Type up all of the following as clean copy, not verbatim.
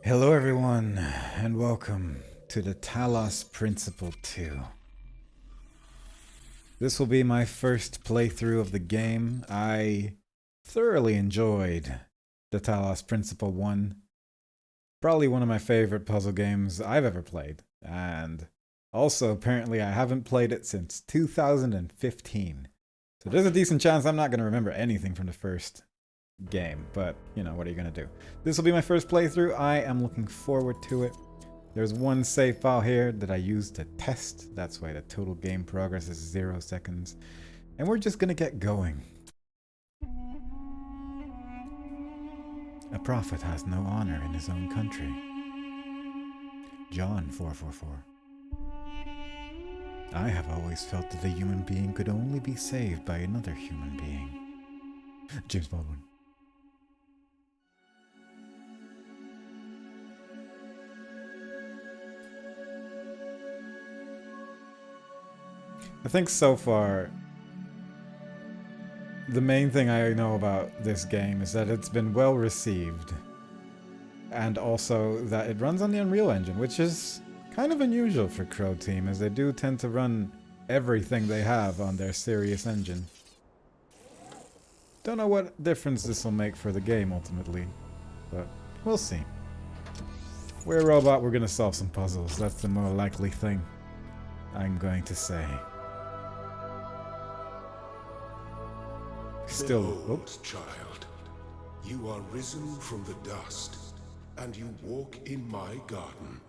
Hello everyone, and welcome to the Talos Principle 2. This will be my first playthrough of the game. I thoroughly enjoyed the Talos Principle 1. Probably one of my favorite puzzle games I've ever played. And also, apparently, I haven't played it since 2015. So there's a decent chance I'm not going to remember anything from the first game, but you know, what are you gonna do? This will be my first playthrough. I am looking forward to it. There's one save file here that I used to test. That's why the total game progress is 0 seconds. And we're just gonna get going. A prophet has no honor in his own country. John 4:44. I have always felt that a human being could only be saved by another human being. James Baldwin. I think so far, the main thing I know about this game is that it's been well received. And also that it runs on the Unreal Engine, which is kind of unusual for Crow Team, as they do tend to run everything they have on their serious engine. Don't know what difference this will make for the game ultimately, but we'll see. We're a robot, we're gonna solve some puzzles. That's the more likely thing I'm going to say. Still, Behold, child, you are risen from the dust, and you walk in my garden.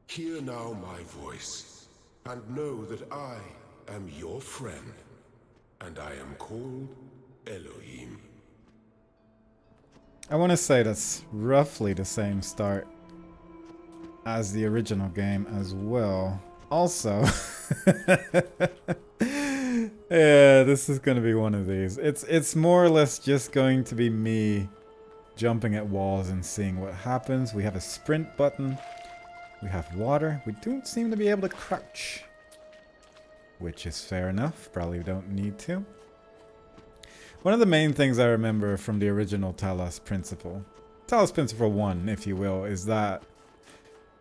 Hear now my voice, and know that I am your friend, and I am called Elohim. I want to say that's roughly the same start as the original game as well. Also, yeah, this is going to be one of these. It's more or less just going to be me jumping at walls and seeing what happens. We have a sprint button. We have water. We don't seem to be able to crouch, which is fair enough. Probably don't need to. One of the main things I remember from the original Talos Principle 1, if you will, is that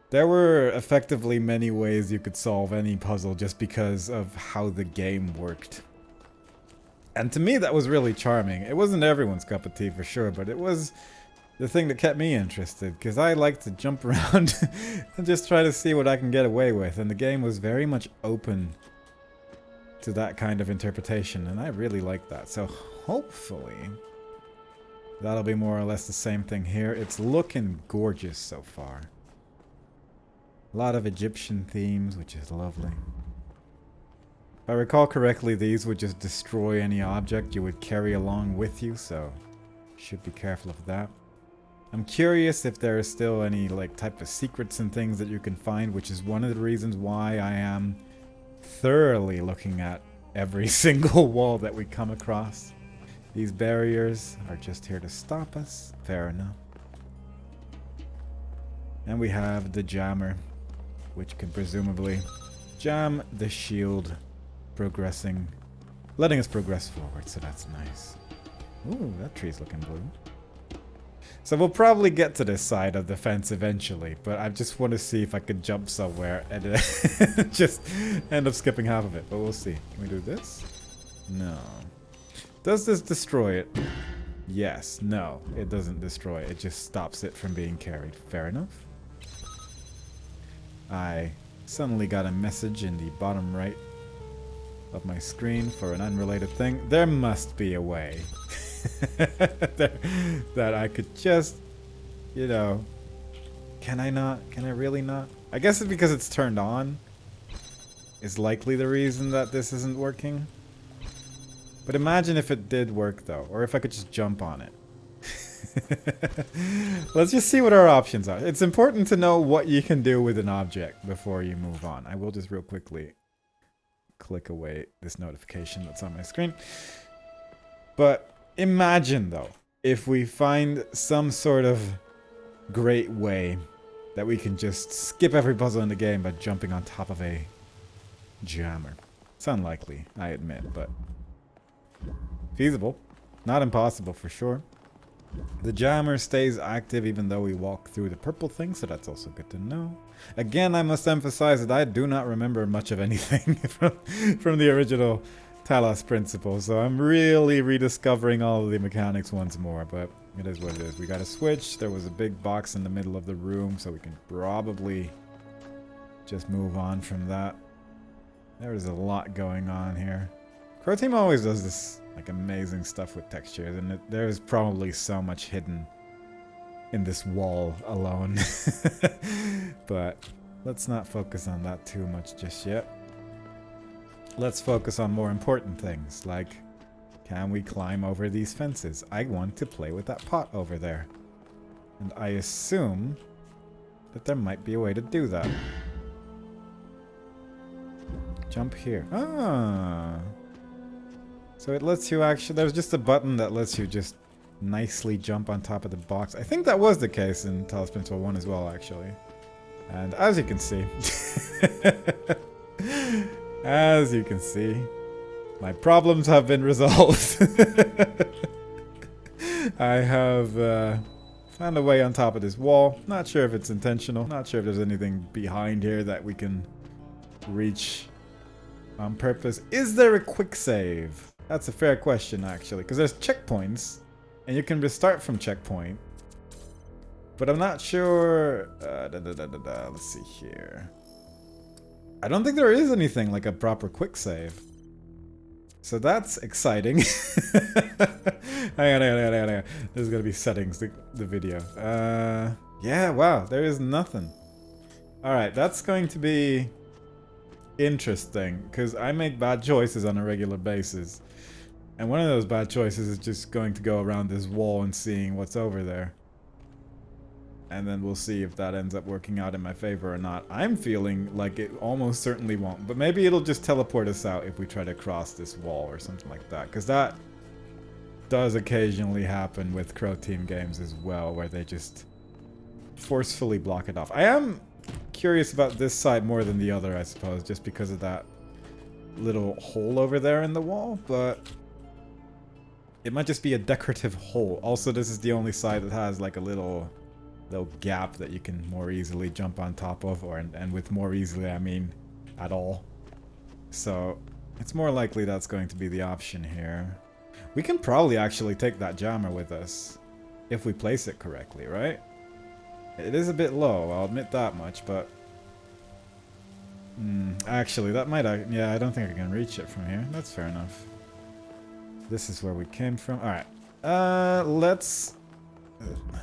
there were effectively many ways you could solve any puzzle just because of how the game worked. And to me, that was really charming. It wasn't everyone's cup of tea for sure, but it was the thing that kept me interested, because I like to jump around and just try to see what I can get away with, and the game was very much open to that kind of interpretation, and I really like that. So hopefully that'll be more or less the same thing here. It's looking gorgeous so far. A lot of Egyptian themes, which is lovely. If I recall correctly, these would just destroy any object you would carry along with you, so should be careful of that. I'm curious if there are still any like type of secrets and things that you can find, which is one of the reasons why I am thoroughly looking at every single wall that we come across. These barriers are just here to stop us. Fair enough. And we have the jammer, which can presumably jam the shield, progressing, letting us progress forward, so that's nice. Ooh, that tree's looking blue. So we'll probably get to this side of the fence eventually, but I just want to see if I could jump somewhere and just end up skipping half of it, but we'll see. Can we do this? No. Does this destroy it? Yes. No, it doesn't destroy it. It just stops it from being carried. Fair enough. I suddenly got a message in the bottom right of my screen for an unrelated thing. There must be a way that I could just, you know, can I not? Can I really not? I guess it's because it's turned on is likely the reason that this isn't working. But imagine if it did work though, or if I could just jump on it. Let's just see what our options are. It's important to know what you can do with an object before you move on. I will just real quickly click away this notification that's on my screen. But imagine though, if we find some sort of great way that we can just skip every puzzle in the game by jumping on top of a jammer. It's unlikely, I admit, but feasible. Not impossible for sure. The jammer stays active even though we walk through the purple thing, so that's also good to know. Again, I must emphasize that I do not remember much of anything from the original Talos principle, so I'm really rediscovering all of the mechanics once more, but it is what it is. We got a switch. There was a big box in the middle of the room, so we can probably just move on from that. There's a lot going on here. Crow Team always does this like amazing stuff with textures, and there's probably so much hidden in this wall alone. But let's not focus on that too much just yet. Let's focus on more important things, like can we climb over these fences? I want to play with that pot over there. And I assume that there might be a way to do that. Jump here. Ah. So it lets you actually, there's just a button that lets you just nicely jump on top of the box. I think that was the case in Talos Principle 1 as well, actually. And as you can see, as you can see, my problems have been resolved. I have found a way on top of this wall. Not sure if it's intentional. Not sure if there's anything behind here that we can reach on purpose. Is there a quick save? That's a fair question, actually, because there's checkpoints, and you can restart from checkpoint. But I'm not sure. Let's see here. I don't think there is anything like a proper quick save. So that's exciting. Hang on. This is gonna be settings, the video. Yeah, wow, there is nothing. Alright, that's going to be interesting, because I make bad choices on a regular basis. And one of those bad choices is just going to go around this wall and seeing what's over there. And then we'll see if that ends up working out in my favor or not. I'm feeling like it almost certainly won't. But maybe it'll just teleport us out if we try to cross this wall or something like that. Because that does occasionally happen with Crow Team games as well, where they just forcefully block it off. I am curious about this side more than the other, I suppose, just because of that little hole over there in the wall. But it might just be a decorative hole. Also, this is the only side that has like a little gap that you can more easily jump on top of, and with more easily I mean at all. So it's more likely that's going to be the option here. We can probably actually take that jammer with us if we place it correctly, right? It is a bit low, I'll admit that much, but actually that might, yeah, I don't think I can reach it from here. That's fair enough. This is where we came from. Alright,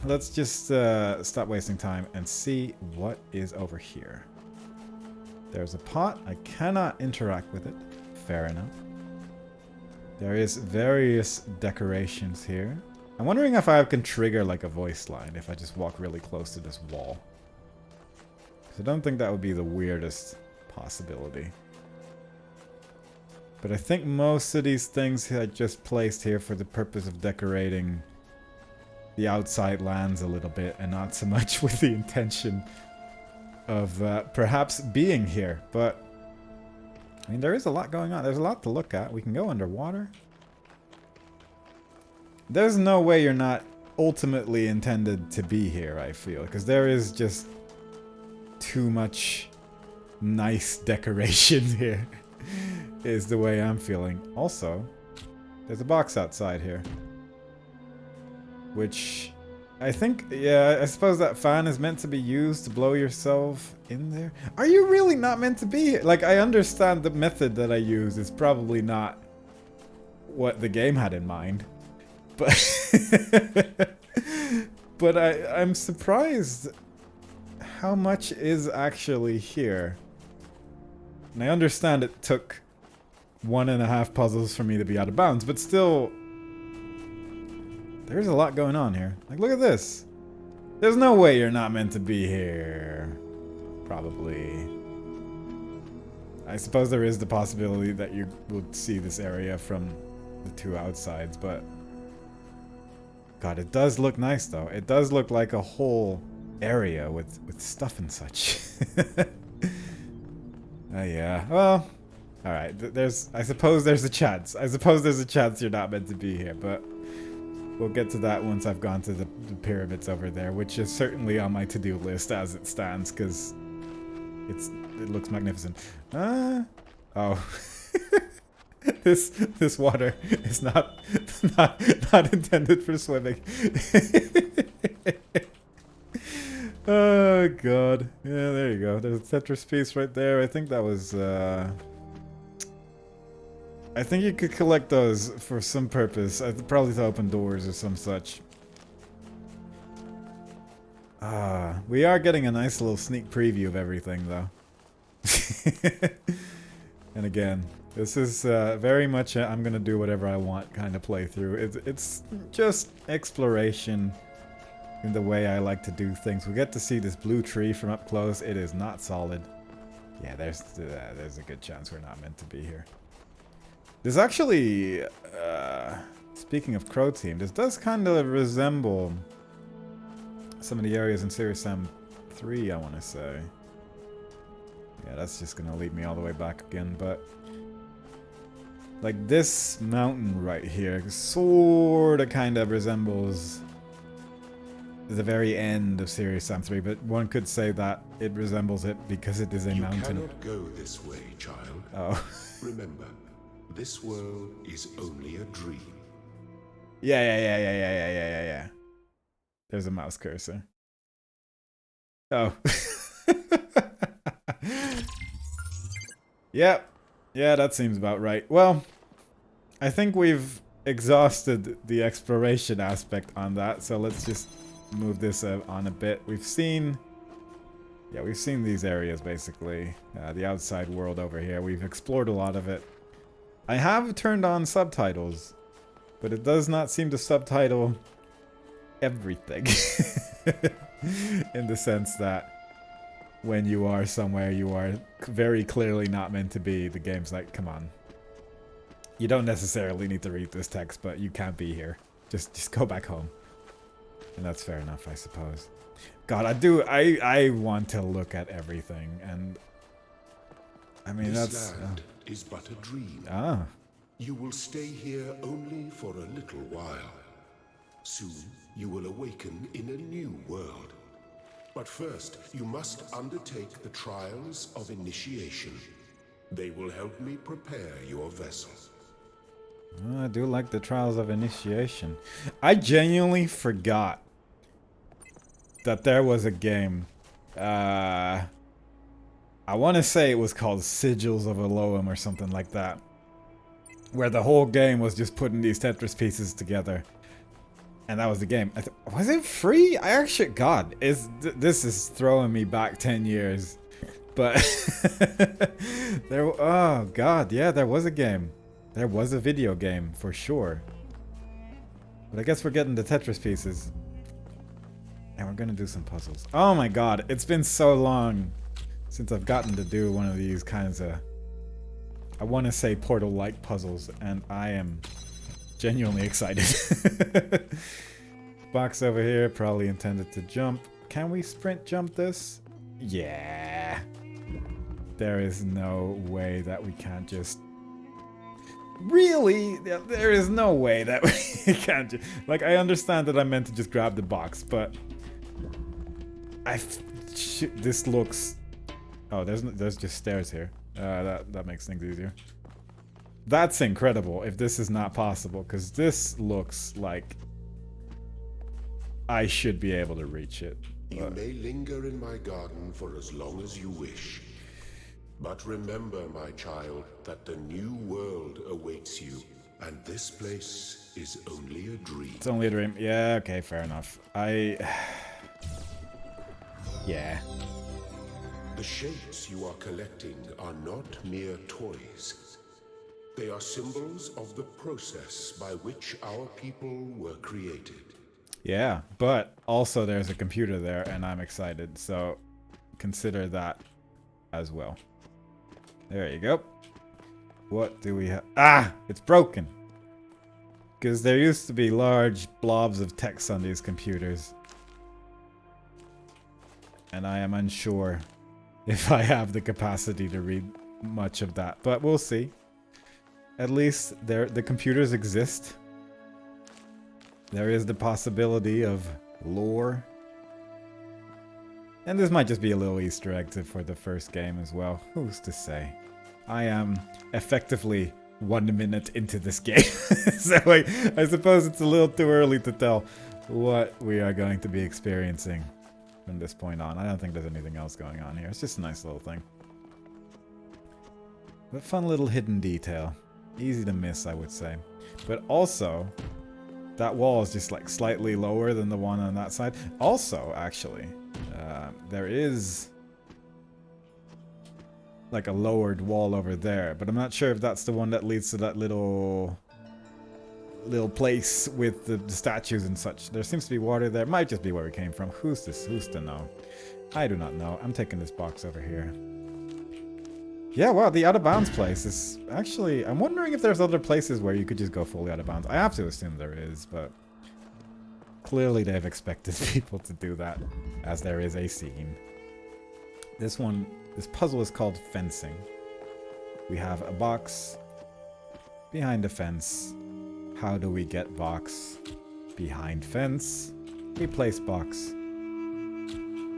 let's just stop wasting time and see what is over here. There's a pot. I cannot interact with it. Fair enough. There is various decorations here. I'm wondering if I can trigger like a voice line if I just walk really close to this wall. I don't think that would be the weirdest possibility. But I think most of these things I just placed here for the purpose of decorating the outside lands a little bit, and not so much with the intention of perhaps being here. But I mean, there is a lot going on. There's a lot to look at. We can go underwater. There's no way you're not ultimately intended to be here, I feel, because there is just too much nice decoration here, is the way I'm feeling. Also, there's a box outside here, which I think, yeah, I suppose that fan is meant to be used to blow yourself in there. Are you really not meant to be here? Like, I understand the method that I use is probably not what the game had in mind, but but I'm surprised how much is actually here. And I understand it took 1.5 puzzles for me to be out of bounds, but still, there's a lot going on here. Like, look at this. There's no way you're not meant to be here. Probably. I suppose there is the possibility that you would see this area from the two outsides, but God, it does look nice though. It does look like a whole area with stuff and such. Yeah. Well, all right. I suppose there's a chance. I suppose there's a chance you're not meant to be here, but We'll get to that once I've gone to the pyramids over there, which is certainly on my to-do list as it stands, because it looks magnificent. Oh. This water is not intended for swimming. Oh god. Yeah, there you go. There's a Tetris piece right there. I think that was I think you could collect those for some purpose. Probably to open doors or some such. We are getting a nice little sneak preview of everything though. And again, this is very much a I'm gonna do whatever I want kind of playthrough. It's just exploration in the way I like to do things. We get to see this blue tree from up close. It is not solid. Yeah, there's a good chance we're not meant to be here. There's actually, speaking of Crow Team, this does kind of resemble some of the areas in Serious Sam 3, I want to say. Yeah, that's just going to lead me all the way back again, but like this mountain right here sort of kind of resembles the very end of Serious Sam 3, but one could say that it resembles it because it is a mountain. You cannot go this way, child. Oh. Remember, this world is only a dream. Yeah. There's a mouse cursor. Oh. Yep. Yeah, that seems about right. Well, I think we've exhausted the exploration aspect on that, so let's just move this on a bit. We've seen these areas basically. The outside world over here. We've explored a lot of it. I have turned on subtitles, but it does not seem to subtitle everything. In the sense that when you are somewhere you are very clearly not meant to be, the game's like, come on. You don't necessarily need to read this text, but you can't be here. Just go back home. And that's fair enough, I suppose. God, I want to look at everything, and I mean, this land is but a dream. Ah. You will stay here only for a little while. Soon, you will awaken in a new world. But first, you must undertake the trials of initiation. They will help me prepare your vessel. I do like the trials of initiation. I genuinely forgot that there was a game. I want to say it was called Sigils of Elohim or something like that, where the whole game was just putting these Tetris pieces together, and that was the game. Was it free? I actually, God, this is throwing me back 10 years, but oh God, yeah, there was a game. There was a video game for sure. But I guess we're getting the Tetris pieces, and we're gonna do some puzzles. Oh my God, it's been so long since I've gotten to do one of these kinds of, I want to say Portal-like puzzles, and I am genuinely excited. Box over here, probably intended to jump. Can we sprint jump this? Yeah. There is no way that we can't just... Really? There is no way that we can't just... Like, I understand that I meant to just grab the box, but... This looks... Oh, there's just stairs here. That makes things easier. That's incredible if this is not possible, because this looks like I should be able to reach it. You may linger in my garden for as long as you wish. But remember, my child, that the new world awaits you, and this place is only a dream. It's only a dream. Yeah, okay, fair enough. Yeah. The shapes you are collecting are not mere toys. They are symbols of the process by which our people were created. Yeah, but also there's a computer there, and I'm excited, so consider that as well. There you go. What do we have? Ah! It's broken! Because there used to be large blobs of text on these computers. And I am unsure if I have the capacity to read much of that, but we'll see. At least the computers exist. There is the possibility of lore. And this might just be a little Easter egg for the first game as well. Who's to say? I am effectively 1 minute into this game. So I suppose it's a little too early to tell what we are going to be experiencing from this point on. I don't think there's anything else going on here. It's just a nice little thing. But fun little hidden detail. Easy to miss, I would say. But also, that wall is just like slightly lower than the one on that side. Also, actually, there is like a lowered wall over there, but I'm not sure if that's the one that leads to that little place with the statues and such. There seems to be water there. Might just be where we came from. Who's to know? I do not know. I'm taking this box over here. Yeah, wow, the out of bounds place is actually... I'm wondering if there's other places where you could just go fully out of bounds. I have to assume there is, but clearly they've expected people to do that, as there is a scene. This puzzle is called fencing. We have a box behind a fence. How do we get box behind fence? We place box.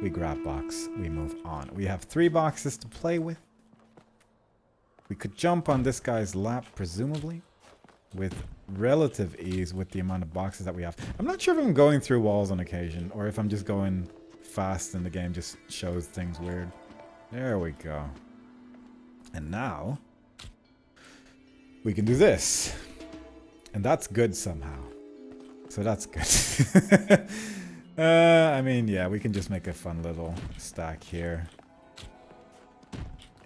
We grab box. We move on. We have 3 boxes to play with. We could jump on this guy's lap, presumably, with relative ease with the amount of boxes that we have. I'm not sure if I'm going through walls on occasion, or if I'm just going fast and the game just shows things weird. There we go. And now, we can do this. And that's good somehow. So that's good. I mean, yeah, we can just make a fun little stack here.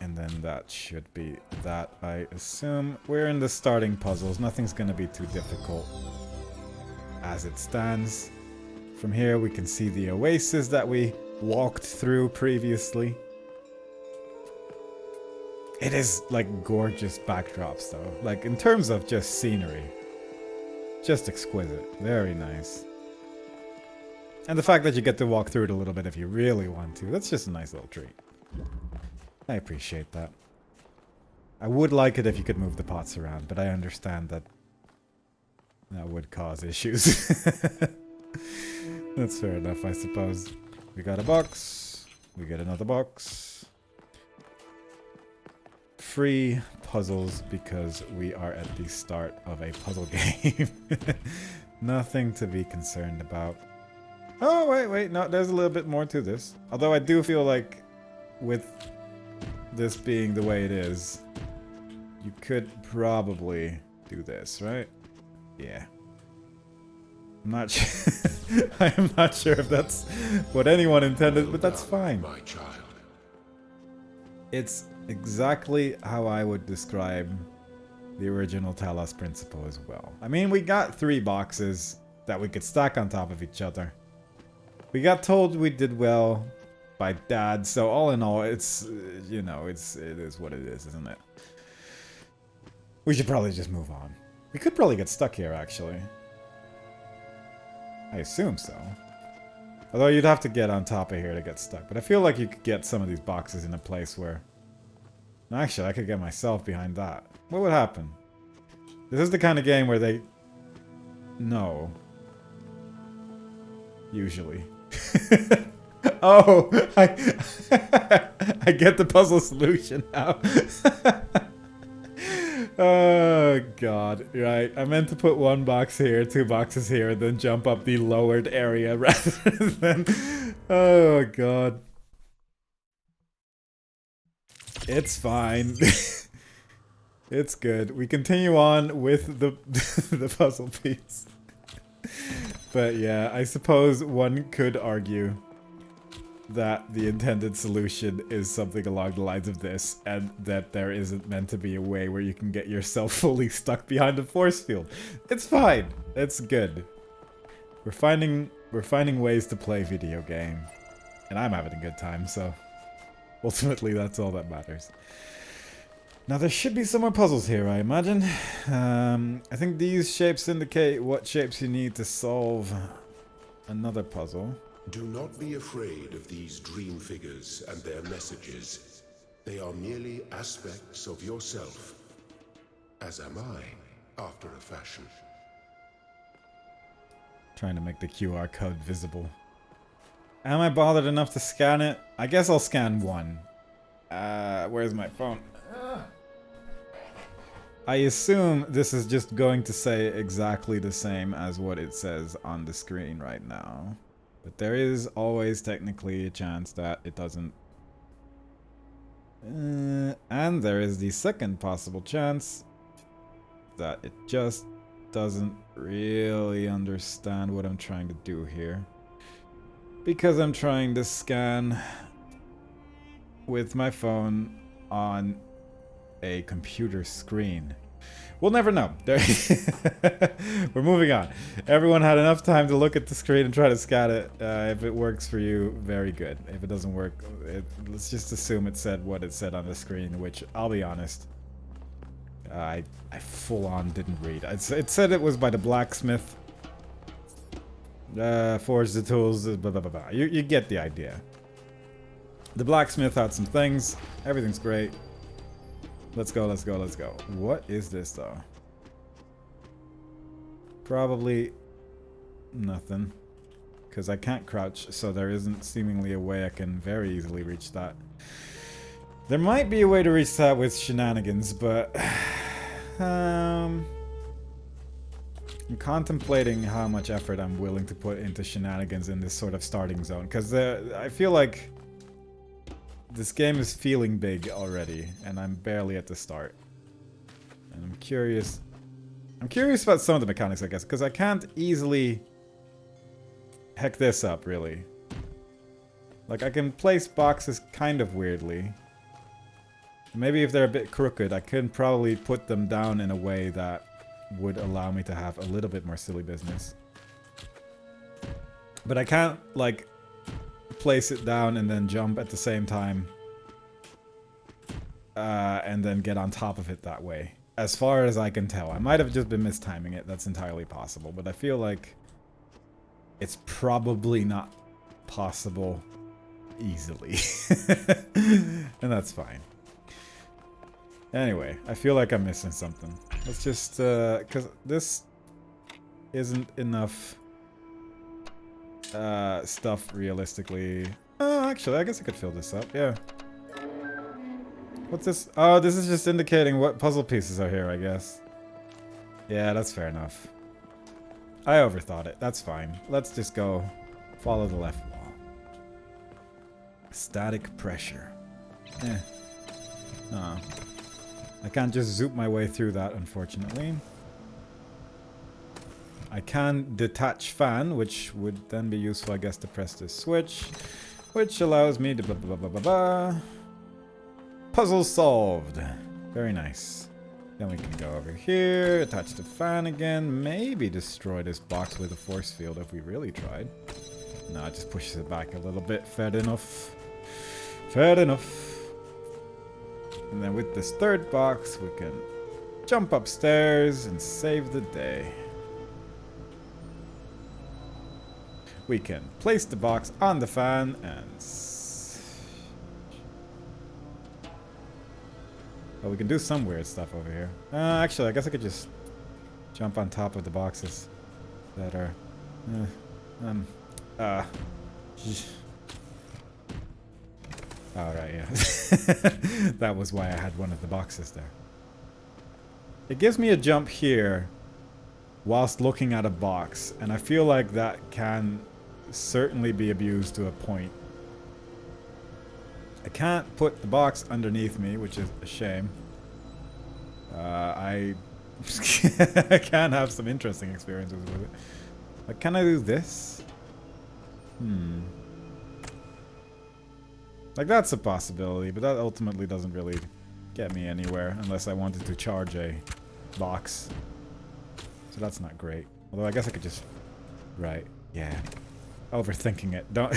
And then that should be that, I assume. We're in the starting puzzles. Nothing's going to be too difficult as it stands. From here, we can see the oasis that we walked through previously. It is, like, gorgeous backdrops, though. Like, in terms of just scenery. Just exquisite. Very nice. And the fact that you get to walk through it a little bit if you really want to. That's just a nice little treat. I appreciate that. I would like it if you could move the pots around, but I understand that that would cause issues. That's fair enough, I suppose. We got a box. We get another box. Free puzzles because we are at the start of a puzzle game. Nothing to be concerned about. Oh, wait, no, there's a little bit more to this. Although I do feel like with this being the way it is, you could probably do this, right? Yeah. I'm not sure. I am not sure if that's what anyone intended, but that's fine. My child. It's exactly how I would describe the original Talos principle as well. I mean, we got 3 boxes that we could stack on top of each other. We got told we did well by Dad, so all in all, it's, you know, it is what it is, isn't it? We should probably just move on. We could probably get stuck here, actually. I assume so. Although you'd have to get on top of here to get stuck. But I feel like you could get some of these boxes in a place where... Actually, I could get myself behind that. What would happen? This is the kind of game where they... know. Usually. Oh! I get the puzzle solution now. Oh, God. Right. I meant to put 1 box here, 2 boxes here, and then jump up the lowered area rather than... Oh, God. It's fine. It's good. We continue on with the, the puzzle piece. But yeah, I suppose one could argue that the intended solution is something along the lines of this, and that there isn't meant to be a way where you can get yourself fully stuck behind a force field. It's fine. It's good. We're finding ways to play video game, and I'm having a good time, so ultimately that's all that matters. Now there should be some more puzzles here, I imagine. I think these shapes indicate what shapes you need to solve another puzzle. Do not be afraid of these dream figures and their messages. They are merely aspects of yourself, as am I, after a fashion. Trying to make the QR code visible. Am I bothered enough to scan it? I guess I'll scan one. Where's my phone? I assume this is just going to say exactly the same as what it says on the screen right now. But there is always technically a chance that it doesn't. And there is the second possible chance that it just doesn't really understand what I'm trying to do here. Because I'm trying to scan with my phone on a computer screen. We'll never know. We're moving on. Everyone had enough time to look at the screen and try to scan it. If it works for you, very good. If it doesn't work, let's just assume it said what it said on the screen, which, I'll be honest, I full-on didn't read. It said it was by the blacksmith. Forge the tools, blah, blah, blah, blah. You get the idea. The blacksmith had some things. Everything's great. Let's go, let's go, let's go. What is this, though? Probably nothing. Because I can't crouch, so there isn't seemingly a way I can very easily reach that. There might be a way to reach that with shenanigans, but... I'm contemplating how much effort I'm willing to put into shenanigans in this sort of starting zone. Because I feel like... this game is feeling big already, and I'm barely at the start. And I'm curious about some of the mechanics, I guess, because I can't easily heck this up, really. Like, I can place boxes kind of weirdly. Maybe if they're a bit crooked, I could probably put them down in a way that would allow me to have a little bit more silly business. But I can't, like... place it down and then jump at the same time and then get on top of it that way, as far as I can tell. I might have just been mistiming it, that's entirely possible, but I feel like it's probably not possible easily. And that's fine. Anyway, I feel like I'm missing something. Let's just because this isn't enough stuff realistically. Oh, actually, I guess I could fill this up, yeah. What's this? Oh, this is just indicating what puzzle pieces are here, I guess. Yeah, that's fair enough. I overthought it, that's fine. Let's just go follow the left wall. Static pressure. Oh. I can't just zoop my way through that, unfortunately. I can detach fan, which would then be useful, I guess, to press this switch, which allows me to blah blah blah blah blah. Puzzle solved. Very nice. Then we can go over here, attach the fan again, maybe destroy this box with a force field if we really tried. No, it just pushes it back a little bit. Fair enough. Fair enough. And then with this third box, we can jump upstairs and save the day. We can place the box on the fan and... well, we can do some weird stuff over here. Actually, I guess I could just jump on top of the boxes that are... Alright, yeah. That was why I had one of the boxes there. It gives me a jump here whilst looking at a box, and I feel like that can certainly be abused to a point. I can't put the box underneath me, which is a shame. I can have some interesting experiences with it. Like, can I do this? Like, that's a possibility, but that ultimately doesn't really get me anywhere unless I wanted to charge a box. So that's not great. Although I guess I could just... right, yeah. Overthinking it. Don't...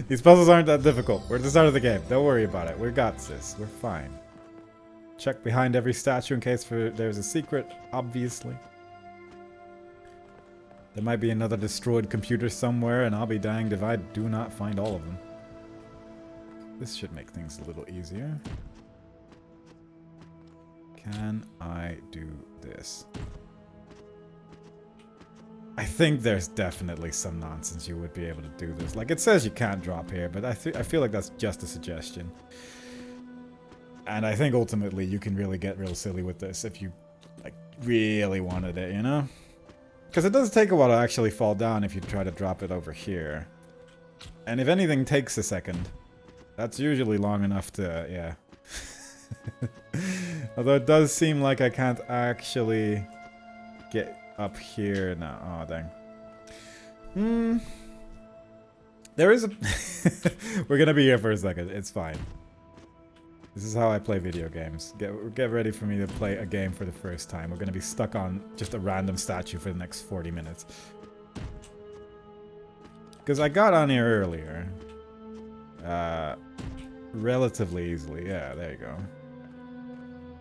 These puzzles aren't that difficult. We're at the start of the game. Don't worry about it. We got this. We're fine. Check behind every statue in case there's a secret, obviously. There might be another destroyed computer somewhere, and I'll be danged if I do not find all of them. This should make things a little easier. Can I do this? I think there's definitely some nonsense you would be able to do this. Like, it says you can't drop here, but I feel like that's just a suggestion. And I think ultimately you can really get real silly with this if you, like, really wanted it, you know? Because it does take a while to actually fall down if you try to drop it over here. And if anything takes a second, that's usually long enough to, yeah. Although it does seem like I can't actually get up here now. Oh, dang. There is a... We're gonna be here for a second. It's fine. This is how I play video games. Get ready for me to play a game for the first time. We're gonna be stuck on just a random statue for the next 40 minutes. Because I got on here earlier. Relatively easily. Yeah, there you go.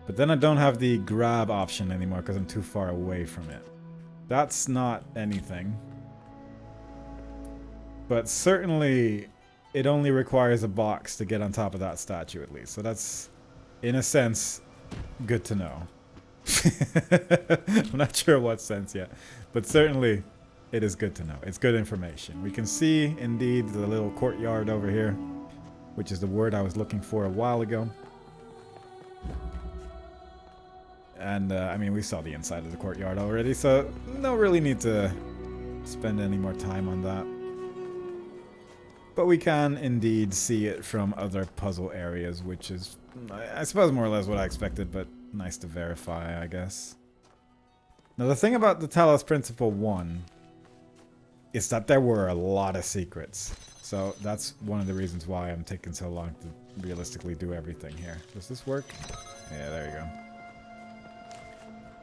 But then I don't have the grab option anymore because I'm too far away from it. That's not anything. But certainly, it only requires a box to get on top of that statue at least. So that's, in a sense, good to know. I'm not sure what sense yet. But certainly, it is good to know. It's good information. We can see, indeed, the little courtyard over here, which is the word I was looking for a while ago. And, I mean, we saw the inside of the courtyard already, so no really need to spend any more time on that. But we can indeed see it from other puzzle areas, which is, I suppose, more or less what I expected, but nice to verify, I guess. Now, the thing about the Talos Principle 1 is that there were a lot of secrets. So that's one of the reasons why I'm taking so long to realistically do everything here. Does this work? Yeah, there you go.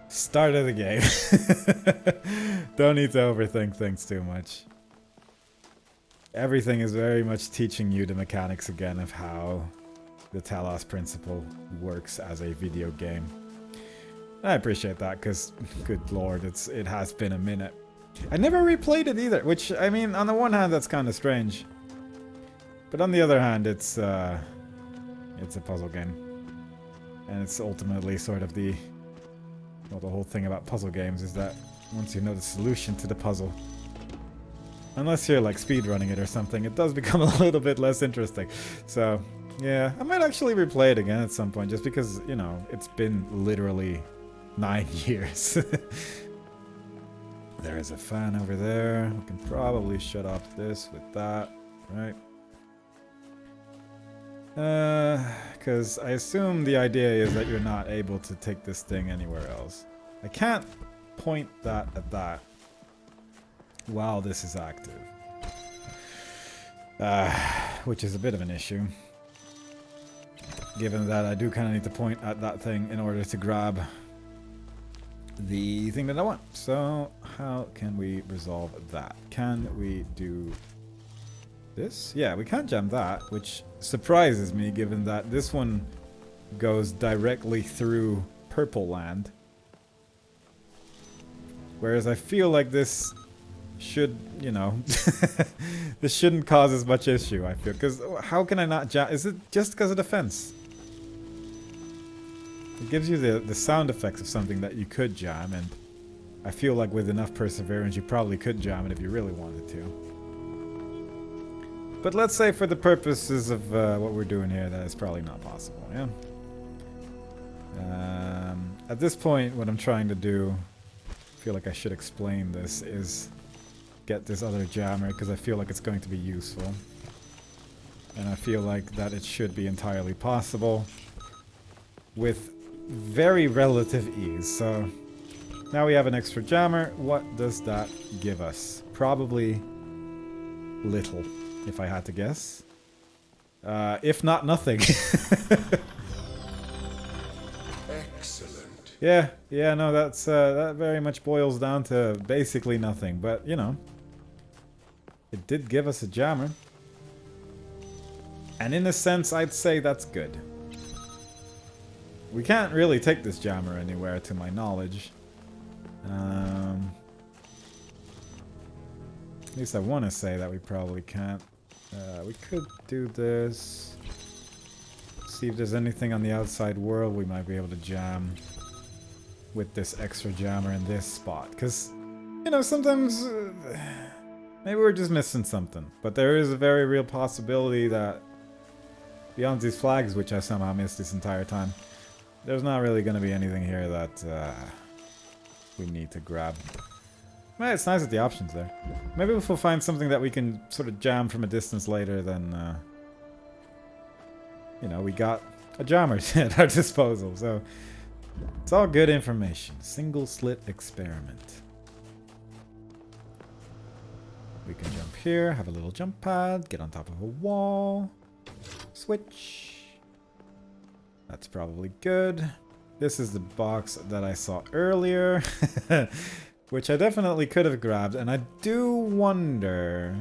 Start of the game. Don't need to overthink things too much. Everything is very much teaching you the mechanics again of how the Talos Principle works as a video game. I appreciate that because, good lord, it has been a minute. I never replayed it either, which, I mean, on the one hand, that's kind of strange. But on the other hand, it's a puzzle game. And it's ultimately sort of the... Well, the whole thing about puzzle games is that once you know the solution to the puzzle, unless you're like speedrunning it or something, it does become a little bit less interesting. So, yeah, I might actually replay it again at some point, just because, you know, it's been literally 9 years. There is a fan over there. We can probably shut off this with that, right? Because I assume the idea is that you're not able to take this thing anywhere else. I can't point that at that while this is active. Which is a bit of an issue. Given that I do kind of need to point at that thing in order to grab the thing that I want. So, how can we resolve that? Can we do this? Yeah, we can't jam that, which surprises me given that this one goes directly through Purple Land. Whereas I feel like this should, you know, this shouldn't cause as much issue, I feel. Because how can I not jam? Is it just because of the fence? It gives you the sound effects of something that you could jam, and I feel like with enough perseverance you probably could jam it if you really wanted to. But let's say for the purposes of what we're doing here, that is probably not possible, yeah? At this point, what I'm trying to do, I feel like I should explain this, is get this other jammer, because I feel like it's going to be useful. And I feel like that it should be entirely possible with very relative ease. So now we have an extra jammer. What does that give us? Probably little, if I had to guess. If not nothing. Excellent. Yeah, no, that's that very much boils down to basically nothing. But, you know, it did give us a jammer. And in a sense, I'd say that's good. We can't really take this jammer anywhere, to my knowledge. At least I want to say that we probably can't. We could do this. See if there's anything on the outside world we might be able to jam with this extra jammer in this spot. Because You know, sometimes maybe we're just missing something. But there is a very real possibility that beyond these flags, which I somehow missed this entire time, there's not really going to be anything here that we need to grab. Well, it's nice that the option's there. Maybe if we'll find something that we can sort of jam from a distance later, then, you know, we got a jammer at our disposal. So it's all good information. Single slit experiment. We can jump here, have a little jump pad, get on top of a wall, switch. That's probably good. This is the box that I saw earlier, which I definitely could have grabbed, and I do wonder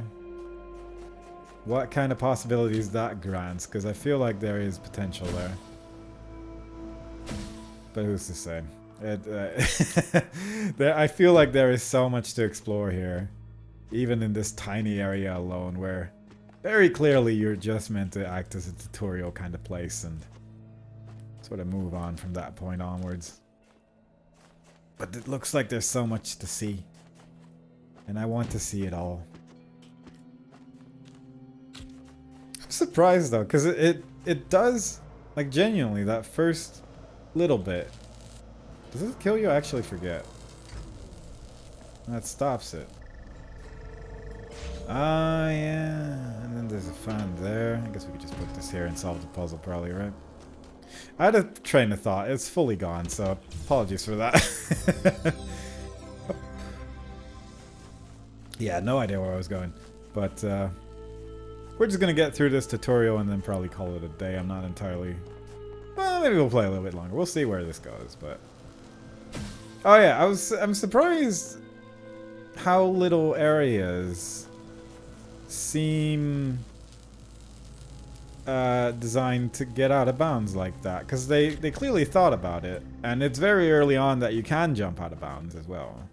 what kind of possibilities that grants, because I feel like there is potential there. But who's to say? I feel like there is so much to explore here. Even in this tiny area alone, where very clearly you're just meant to act as a tutorial kind of place and sort of move on from that point onwards. But it looks like there's so much to see. And I want to see it all. I'm surprised though, because it does, like genuinely, that first little bit. Does it kill you? I actually forget. That stops it. Ah, yeah. And then there's a fan there. I guess we could just put this here and solve the puzzle probably, right? I had a train of thought. It's fully gone, so apologies for that. Yeah, no idea where I was going. But we're just going to get through this tutorial and then probably call it a day. I'm not entirely... Well, maybe we'll play a little bit longer. We'll see where this goes, but... Oh yeah, I'm surprised how little areas seem designed to get out of bounds like that, because they clearly thought about it, and it's very early on that you can jump out of bounds as well.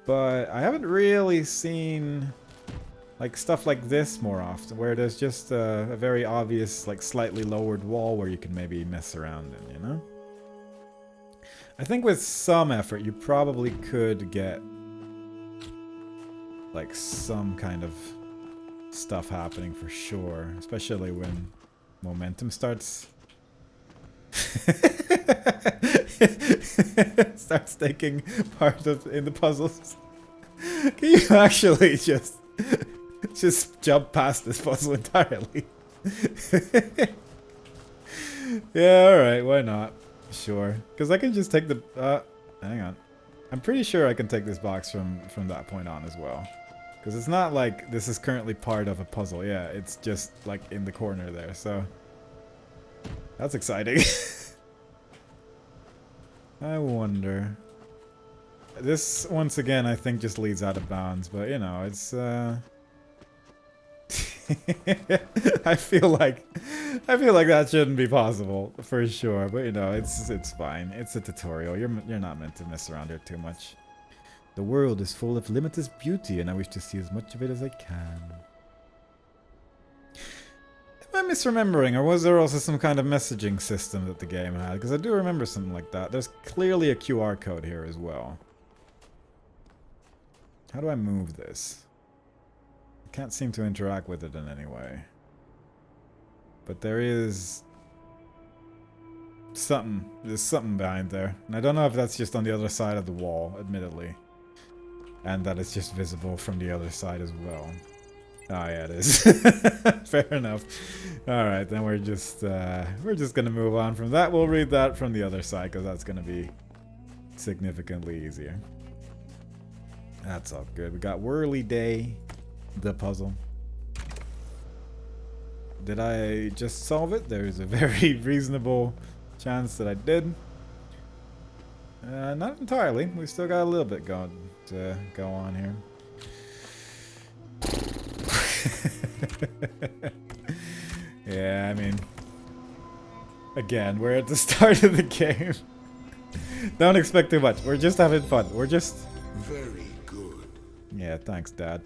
But I haven't really seen like stuff like this more often, where there's just a very obvious like slightly lowered wall where you can maybe mess around in, you know? I think with some effort you probably could get like some kind of stuff happening for sure, especially when momentum starts starts taking part of in the puzzles. Can you actually just jump past this puzzle entirely? Yeah, alright, why not? Sure. Because I can just take the... hang on. I'm pretty sure I can take this box from that point on as well. Because it's not like this is currently part of a puzzle. Yeah, it's just like in the corner there, so... That's exciting. I wonder... This, once again, I think just leads out of bounds, but you know, it's... I feel like that shouldn't be possible for sure, but you know, it's fine. It's a tutorial. You're not meant to mess around here too much. The world is full of limitless beauty, and I wish to see as much of it as I can. Am I misremembering, or was there also some kind of messaging system that the game had? Because I do remember something like that. There's clearly a QR code here as well. How do I move this? I can't seem to interact with it in any way. But there is something. There's something behind there. And I don't know if that's just on the other side of the wall, admittedly. And that it's just visible from the other side as well. Oh yeah, it is. Fair enough. Alright, then we're just gonna move on from that. We'll read that from the other side, because that's gonna be significantly easier. That's all good. We got Whirly Day, the puzzle. Did I just solve it? There's a very reasonable chance that I did. Not entirely. We still got a little bit to go on here. Yeah, I mean, again, we're at the start of the game. Don't expect too much. We're just having fun. We're just... Very good. Yeah, thanks, Dad.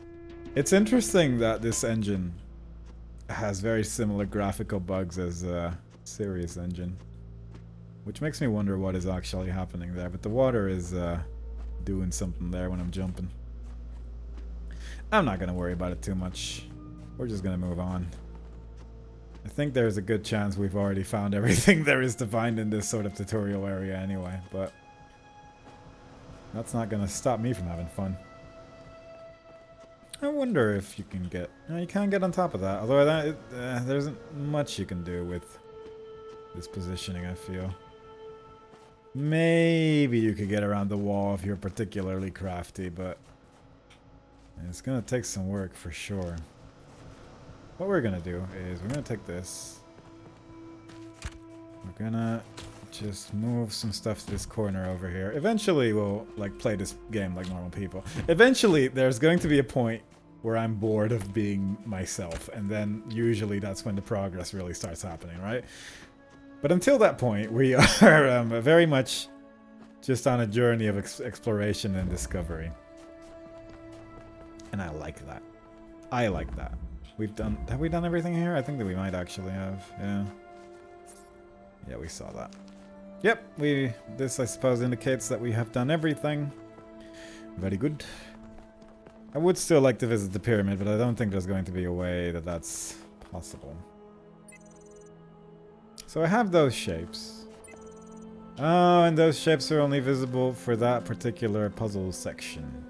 It's interesting that this engine has very similar graphical bugs as a Sirius engine, which makes me wonder what is actually happening there. But the water is doing something there when I'm jumping. I'm not going to worry about it too much. We're just going to move on. I think there's a good chance we've already found everything there is to find in this sort of tutorial area anyway, but that's not going to stop me from having fun. I wonder if you can get... No, you can't get on top of that, although there isn't much you can do with this positioning, I feel. Maybe you could get around the wall if you're particularly crafty, but it's going to take some work for sure. What we're going to do is we're going to take this. We're going to just move some stuff to this corner over here. Eventually we'll like play this game like normal people. Eventually there's going to be a point where I'm bored of being myself, and then usually that's when the progress really starts happening, right? But until that point, we are very much just on a journey of exploration and discovery. And I like that. I like that. Have we done everything here? I think that we might actually have, yeah. Yeah, we saw that. Yep, this I suppose indicates that we have done everything. Very good. I would still like to visit the pyramid, but I don't think there's going to be a way that that's possible. So I have those shapes. Oh, and those shapes are only visible for that particular puzzle section.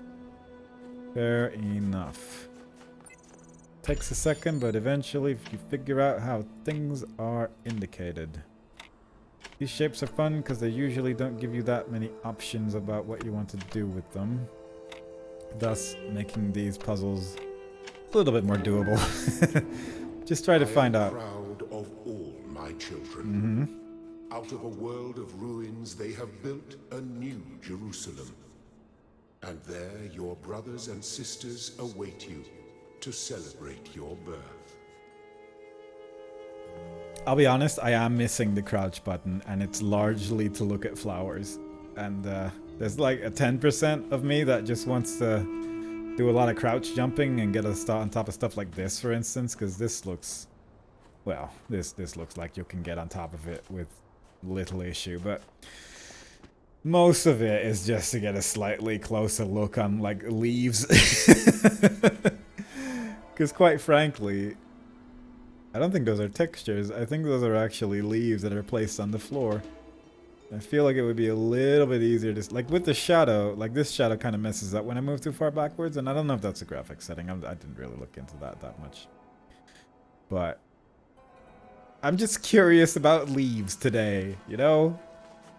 Fair enough. Takes a second, but eventually if you figure out how things are indicated. These shapes are fun because they usually don't give you that many options about what you want to do with them. Thus making these puzzles a little bit more doable. Just try to find out. Proud of all my children. Mm-hmm. Out of a world of ruins, they have built a new Jerusalem. And there your brothers and sisters await you to celebrate your birth. I'll be honest, I am missing the crouch button, and it's largely to look at flowers. And there's like a 10% of me that just wants to do a lot of crouch jumping and get on top of stuff like this, for instance, because this looks... Well, this looks like you can get on top of it with little issue, but most of it is just to get a slightly closer look on, like, leaves. Because quite frankly, I don't think those are textures. I think those are actually leaves that are placed on the floor. I feel like it would be a little bit easier to... Like with the shadow, like this shadow kind of messes up when I move too far backwards, and I don't know if that's a graphics setting. I didn't really look into that much. But I'm just curious about leaves today, you know?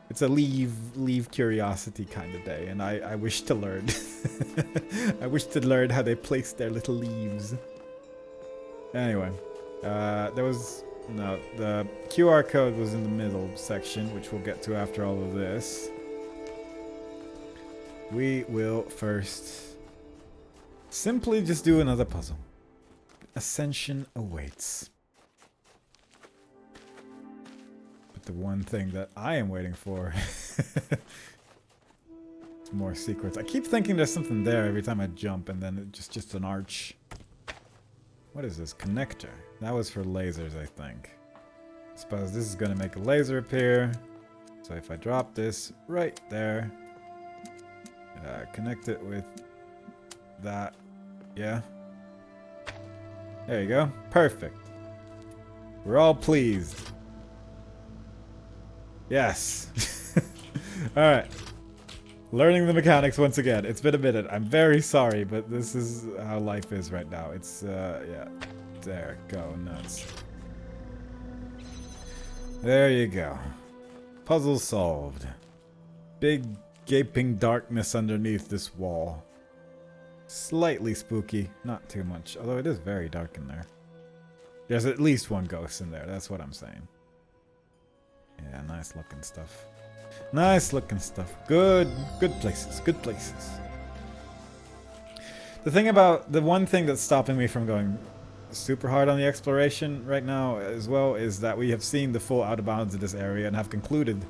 It's a leave curiosity kind of day, and I wish to learn. I wish to learn how they place their little leaves. Anyway, the QR code was in the middle section, which we'll get to after all of this. We will first simply just do another puzzle. Ascension awaits. But the one thing that I am waiting for is more secrets. I keep thinking there's something there every time I jump, and then it's just an arch. What is this? Connector. That was for lasers, I think. I suppose this is going to make a laser appear. So if I drop this right there, connect it with that. Yeah. There you go. Perfect. We're all pleased. Yes. Alright. Learning the mechanics once again. It's been a minute. I'm very sorry, but this is how life is right now. It's, yeah. There. Go nuts. There you go. Puzzle solved. Big gaping darkness underneath this wall. Slightly spooky. Not too much. Although it is very dark in there. There's at least one ghost in there. That's what I'm saying. Yeah, nice looking stuff. Nice looking stuff. Good places. Good places. The one thing that's stopping me from going super hard on the exploration right now as well is that we have seen the full out of bounds of this area and have concluded,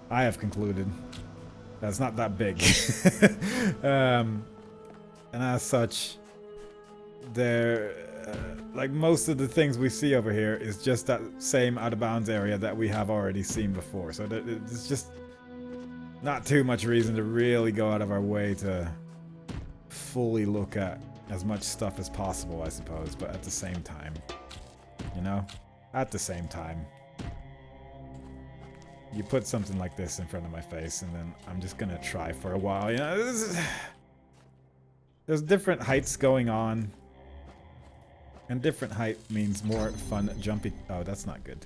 I have concluded, that it's not that big. And as such, like most of the things we see over here is just that same out of bounds area that we have already seen before. So it's just, Not too much reason to really go out of our way to fully look at as much stuff as possible, I suppose, but at the same time, you know? At the same time. You put something like this in front of my face, and then I'm just gonna try for a while, you know? There's different heights going on. And different height means more fun jumpy... Oh, that's not good.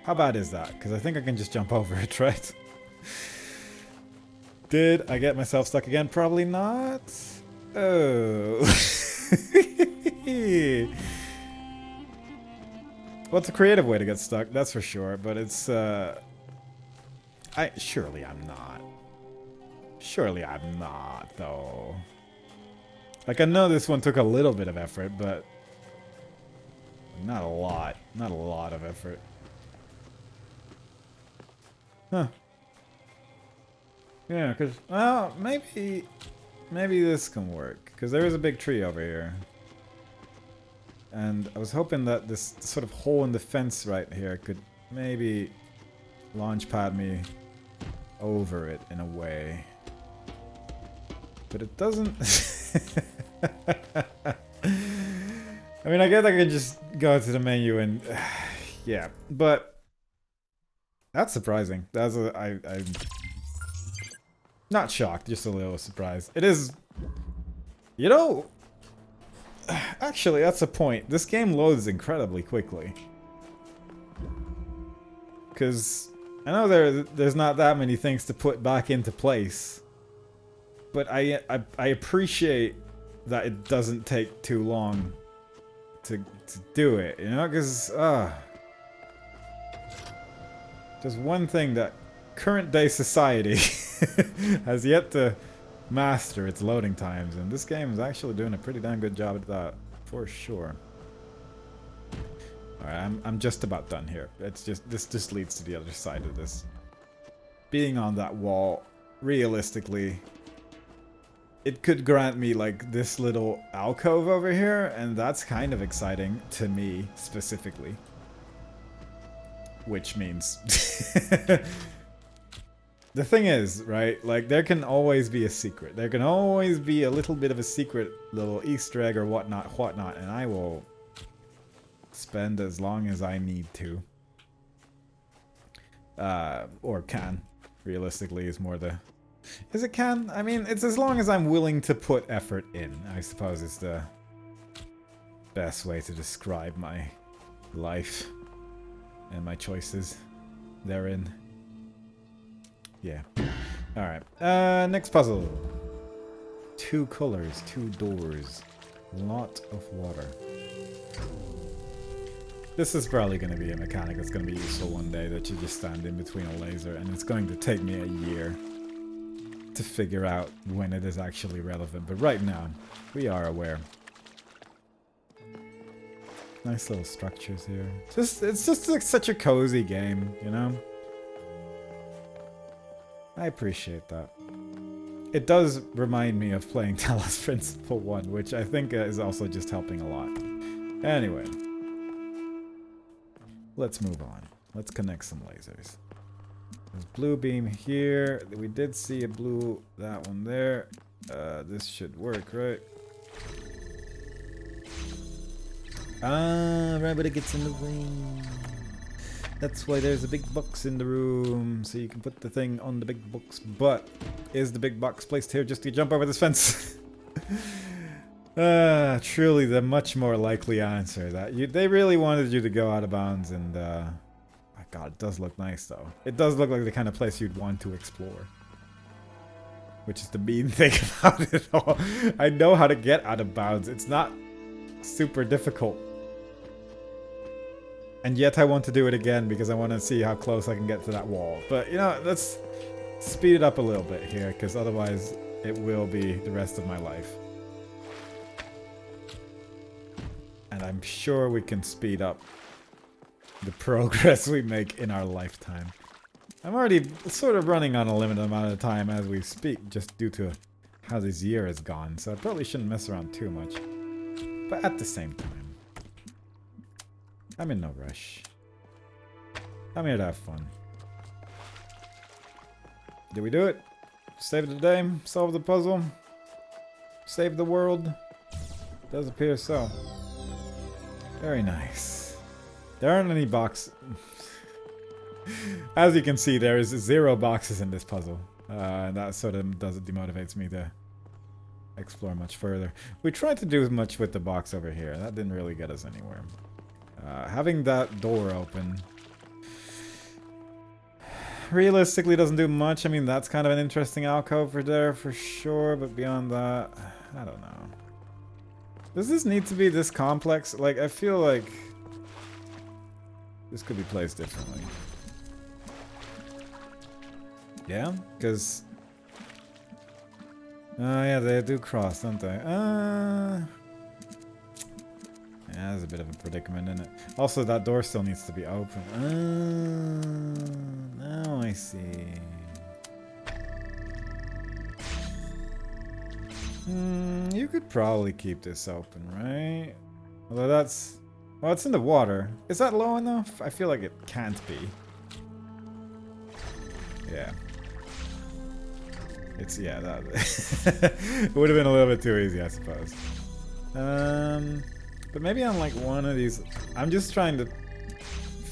How bad is that? Because I think I can just jump over it, right? Did I get myself stuck again? Probably not. Oh. Well, it's a creative way to get stuck, that's for sure. But it's... Surely I'm not. Surely I'm not, though. Like, I know this one took a little bit of effort, but... Not a lot. Not a lot of effort. Huh. Yeah, because... Well, maybe... Maybe this can work. Because there is a big tree over here. And I was hoping that this sort of hole in the fence right here could maybe launch pad me over it in a way. But it doesn't... I mean, I guess I could just go to the menu and... yeah, but... That's surprising. That's I'm not shocked, just a little surprised. It is... You know... Actually, that's a point. This game loads incredibly quickly. Because I know there's not that many things to put back into place. But I appreciate that it doesn't take too long to do it, you know? Because, there's one thing that current day society has yet to master, its loading times, and this game is actually doing a pretty damn good job at that, for sure. Alright, I'm just about done here. It's just, this just leads to the other side of this. Being on that wall, realistically, it could grant me like this little alcove over here, and that's kind of exciting to me specifically. Which means... The thing is, right, like there can always be a secret. There can always be a little bit of a secret little Easter egg or whatnot, and I will spend as long as I need to. Or can, realistically, is more the... Is it can? I mean, it's as long as I'm willing to put effort in, I suppose is the best way to describe my life and my choices therein. Yeah. Alright. Next puzzle. 2 colors, 2 doors. Lot of water. This is probably going to be a mechanic that's going to be useful one day, that you just stand in between a laser, and it's going to take me a year to figure out when it is actually relevant. But right now, we are aware. Nice little structures here. It's just like such a cozy game, you know? I appreciate that. It does remind me of playing Talos Principle 1, which I think is also just helping a lot. Anyway. Let's move on. Let's connect some lasers. There's blue beam here. We did see a blue, that one there. This should work, right? Ah, rabbit gets in the ring. That's why there's a big box in the room, so you can put the thing on the big box. But is the big box placed here just to jump over this fence? Truly the much more likely answer. That they really wanted you to go out of bounds, and my God, it does look nice though. It does look like the kind of place you'd want to explore. Which is the mean thing about it all. I know how to get out of bounds. It's not super difficult. And yet I want to do it again because I want to see how close I can get to that wall. But, you know, let's speed it up a little bit here, because otherwise it will be the rest of my life. And I'm sure we can speed up the progress we make in our lifetime. I'm already sort of running on a limited amount of time as we speak, just due to how this year has gone. So I probably shouldn't mess around too much. But at the same time, I'm in no rush. I'm here to have fun. Did we do it? Save the day? Solve the puzzle? Save the world? Does appear so. Very nice. There aren't any boxes. As you can see, there is 0 boxes in this puzzle. And that sort of demotivates me to explore much further. We tried to do as much with the box over here. That didn't really get us anywhere. Having that door open realistically doesn't do much. I mean, that's kind of an interesting alcove for there for sure, but beyond that, I don't know. Does this need to be this complex? Like, I feel like this could be placed differently. Yeah? Because... yeah, they do cross, don't they? Yeah, there's a bit of a predicament in it. Also, that door still needs to be open. Now I see. You could probably keep this open, right? Although that's... Well, it's in the water. Is that low enough? I feel like it can't be. Yeah. It's... Yeah, that... It would have been a little bit too easy, I suppose. But maybe on like one of these... I'm just trying to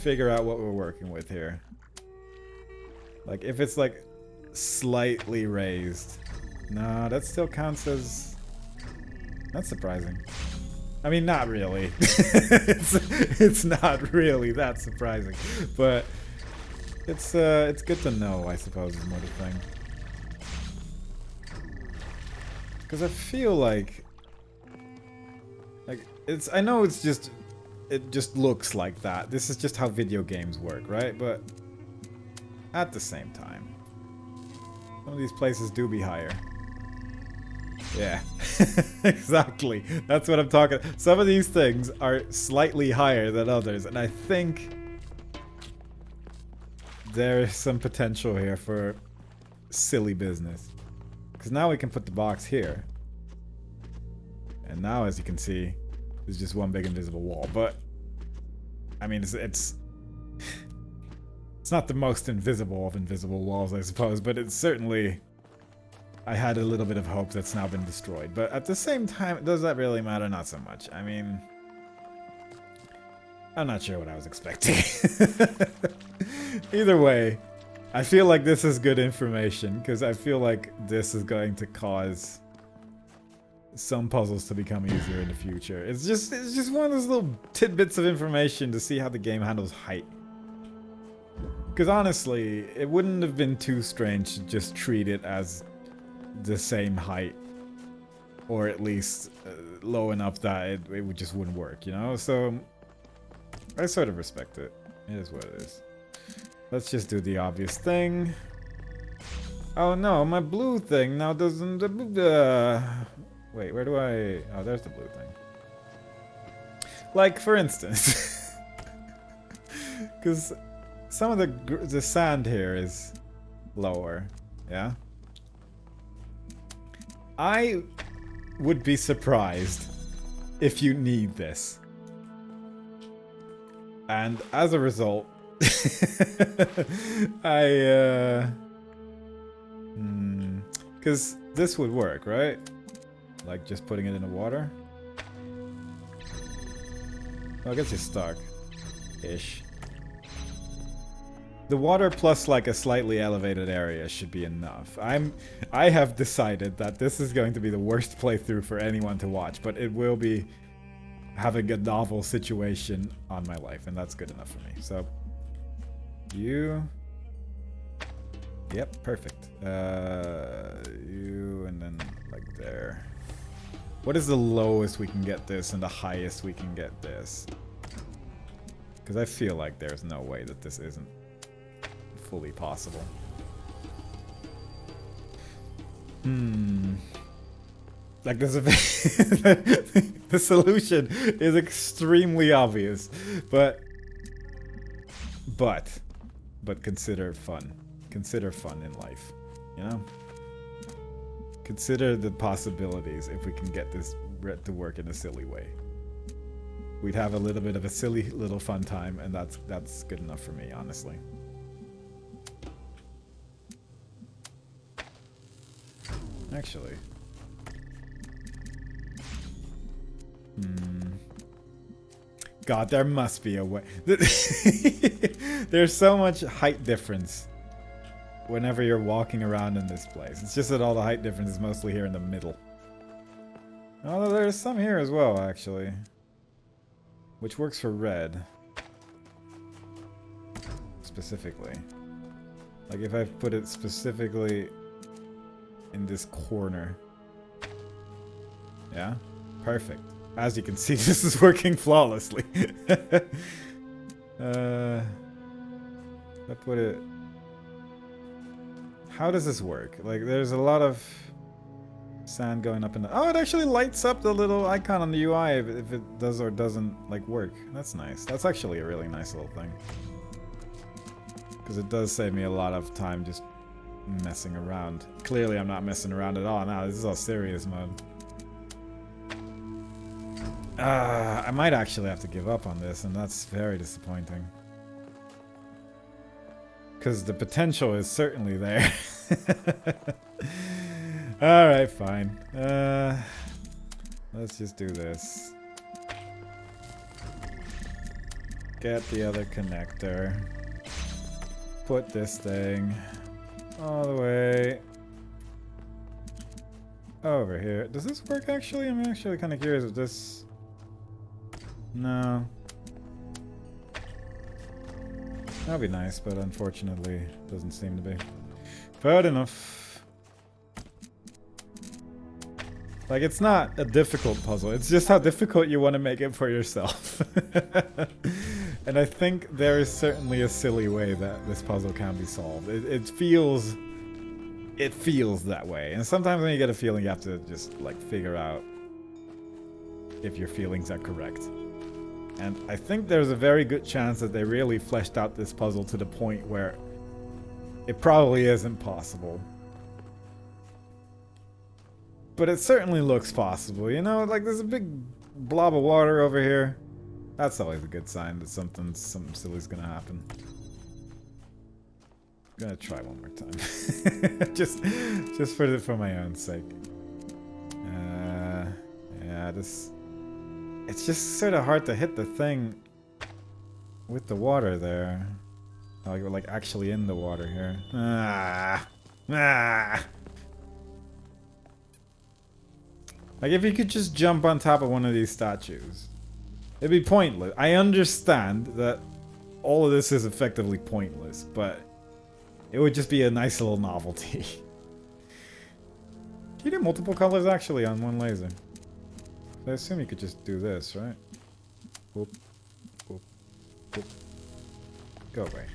figure out what we're working with here. Like, if it's like slightly raised. No, that still counts as... That's surprising. I mean, not really. it's not really that surprising. But it's good to know, I suppose, is more the thing. Because I feel like it's... I know it's just... It just looks like that. This is just how video games work, right? But at the same time, some of these places do be higher. Yeah, exactly. That's what I'm talking. Some of these things are slightly higher than others, and I think there's some potential here for silly business. Because now we can put the box here. And now, as you can see, there's just one big invisible wall. But, I mean, it's not the most invisible of invisible walls, I suppose, but it's certainly... I had a little bit of hope that's now been destroyed. But at the same time, does that really matter? Not so much. I mean... I'm not sure what I was expecting. Either way, I feel like this is good information, because I feel like this is going to cause some puzzles to become easier in the future. It's just one of those little tidbits of information to see how the game handles height. Because honestly, it wouldn't have been too strange to just treat it as the same height, or at least low enough that it just wouldn't work, you know? So I sort of respect it. It is what it is. Let's just do the obvious thing. Oh no, my blue thing now doesn't... Wait, where do I... Oh, there's the blue thing. Like, for instance... Because some of the sand here is lower, yeah? I would be surprised if you need this. And as a result, because this would work, right? Like just putting it in the water? Well, I guess you're stuck. Ish. The water plus like a slightly elevated area should be enough. I have decided that this is going to be the worst playthrough for anyone to watch, but it will be having a novel situation on my life, and that's good enough for me. So, you... Yep, perfect. You, and then like there. What is the lowest we can get this and the highest we can get this? Because I feel like there's no way that this isn't fully possible. Like there's a the solution is extremely obvious, but consider fun. Consider fun in life, you know? Consider the possibilities if we can get this to work in a silly way. We'd have a little bit of a silly little fun time, and that's good enough for me, honestly. actually. God, there must be a way. There's so much height difference whenever you're walking around in this place. It's just that all the height difference is mostly here in the middle. Although there's some here as well, actually. Which works for red. Specifically. Like if I put it specifically in this corner. Yeah? Perfect. As you can see, this is working flawlessly. I put it... How does this work? Like, there's a lot of sand going up in the... Oh, it actually lights up the little icon on the UI if it does or doesn't, like, work. That's nice. That's actually a really nice little thing. Because it does save me a lot of time just messing around. Clearly, I'm not messing around at all now. This is all serious mode. I might actually have to give up on this, and that's very disappointing. Because the potential is certainly there. Alright, fine. Let's just do this. Get the other connector. Put this thing all the way over here. Does this work actually? I'm actually kind of curious if this... No. That'd be nice, but unfortunately doesn't seem to be. Fair enough. Like, it's not a difficult puzzle. It's just how difficult you want to make it for yourself. And I think there is certainly a silly way that this puzzle can be solved. It feels that way. And sometimes when you get a feeling, you have to just, like, figure out if your feelings are correct. And I think there's a very good chance that they really fleshed out this puzzle to the point where it probably isn't possible. But it certainly looks possible, you know? Like, there's a big blob of water over here. That's always a good sign that something silly's gonna happen. I'm gonna try one more time. just for my own sake. Yeah, this... It's just sort of hard to hit the thing with the water there. Like actually in the water here. Like if you could just jump on top of one of these statues. It'd be pointless. I understand that all of this is effectively pointless, but it would just be a nice little novelty. Can you do multiple colors actually on one laser? I assume you could just do this, right? Whoop, whoop, whoop. Go away.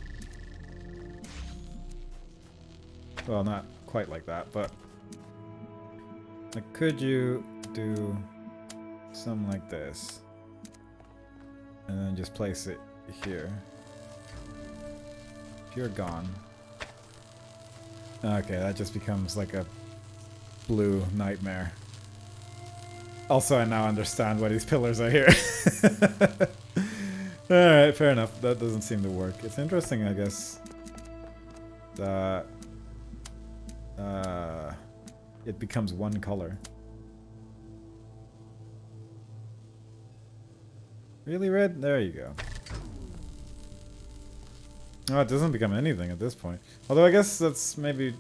Well, not quite like that, but... Like, could you do something like this? And then just place it here. If you're gone. Okay, that just becomes like a blue nightmare. Also, I now understand why these pillars are here. Alright, fair enough. That doesn't seem to work. It's interesting, I guess, that it becomes one color. Really, red? There you go. Oh, it doesn't become anything at this point. Although I guess that's maybe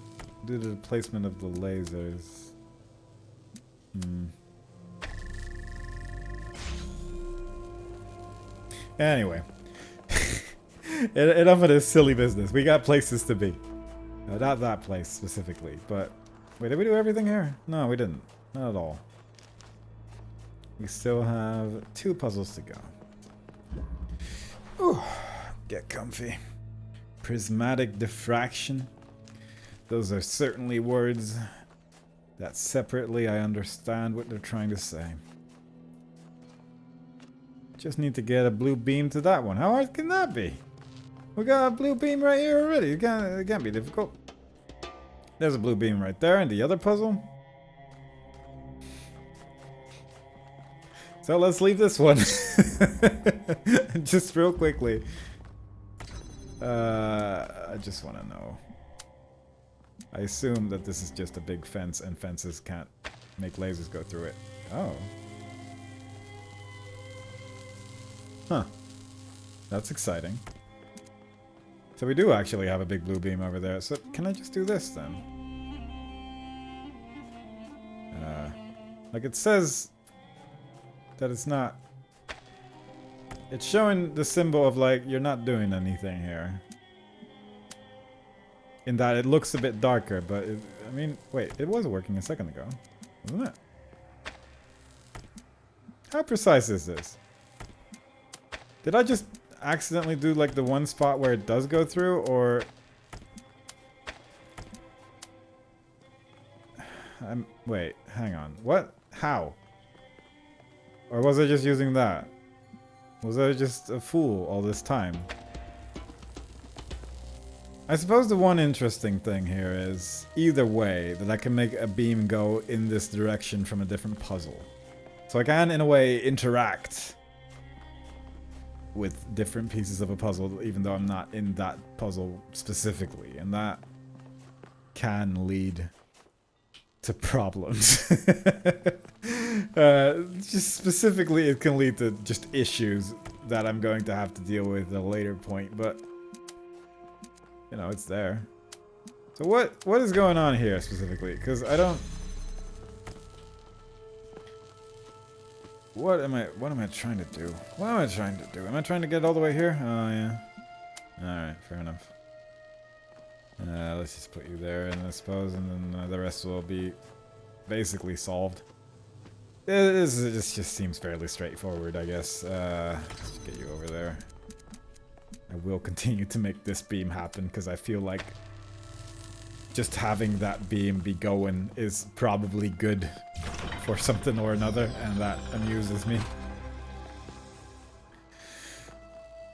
due to the placement of the lasers. Anyway. Enough of this silly business. We got places to be. Not that place specifically, but... Wait, did we do everything here? No, we didn't. Not at all. We still have 2 puzzles to go. Ooh, get comfy. Prismatic diffraction. Those are certainly words that separately I understand what they're trying to say. Just need to get a blue beam to that one. How hard can that be? We got a blue beam right here already. It can't be difficult. There's a blue beam right there in the other puzzle. So let's leave this one. Just real quickly. I just want to know. I assume that this is just a big fence and fences can't make lasers go through it. Oh. Huh. That's exciting. So we do actually have a big blue beam over there. So can I just do this then? Like it says that it's not... It's showing the symbol of like, you're not doing anything here. In that it looks a bit darker, but it, I mean, wait, it was working a second ago, wasn't it? How precise is this? Did I just accidentally do like the one spot where it does go through, or... Wait, hang on. What? How? Or was I just using that? Was I just a fool all this time? I suppose the one interesting thing here is, either way, that I can make a beam go in this direction from a different puzzle. So I can, in a way, interact with different pieces of a puzzle, even though I'm not in that puzzle specifically. And that can lead to problems. Just specifically, it can lead to just issues that I'm going to have to deal with at a later point, but... You know, it's there. So what is going on here specifically? Because I don't... What am I trying to do? What am I trying to do? Am I trying to get all the way here? Oh, yeah. Alright, fair enough. Let's just put you there, and I suppose, and then the rest will be basically solved. This just seems fairly straightforward, I guess. Let's get you over there. I will continue to make this beam happen, because I feel like just having that beam be going is probably good for something or another, and that amuses me.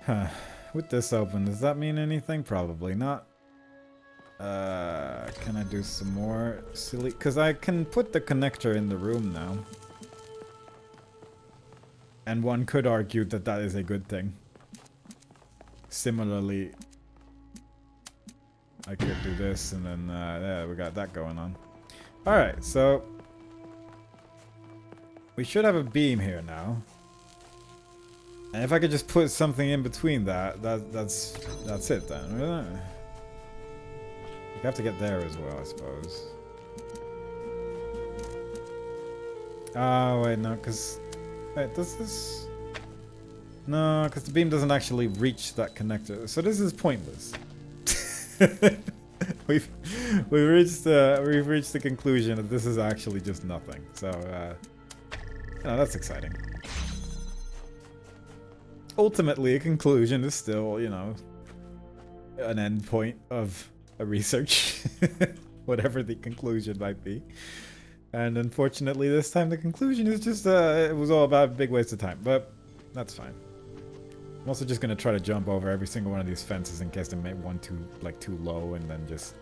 Huh. With this open, does that mean anything? Probably not. Can I do some more silly... Because I can put the connector in the room now. And one could argue that that is a good thing. Similarly, I could do this, and then, yeah, we got that going on. Alright, so... We should have a beam here now. And if I could just put something in between that's it then. You have to get there as well, I suppose. Oh, wait, no, because... Wait, does this... No, because the beam doesn't actually reach that connector. So this is pointless. we've reached the conclusion that this is actually just nothing. So, you know, that's exciting. Ultimately, a conclusion is still, you know, an end point of a research, whatever the conclusion might be. And unfortunately, this time the conclusion is just, it was all about a big waste of time, but that's fine. I'm also just gonna try to jump over every single one of these fences in case they make one too low, and then just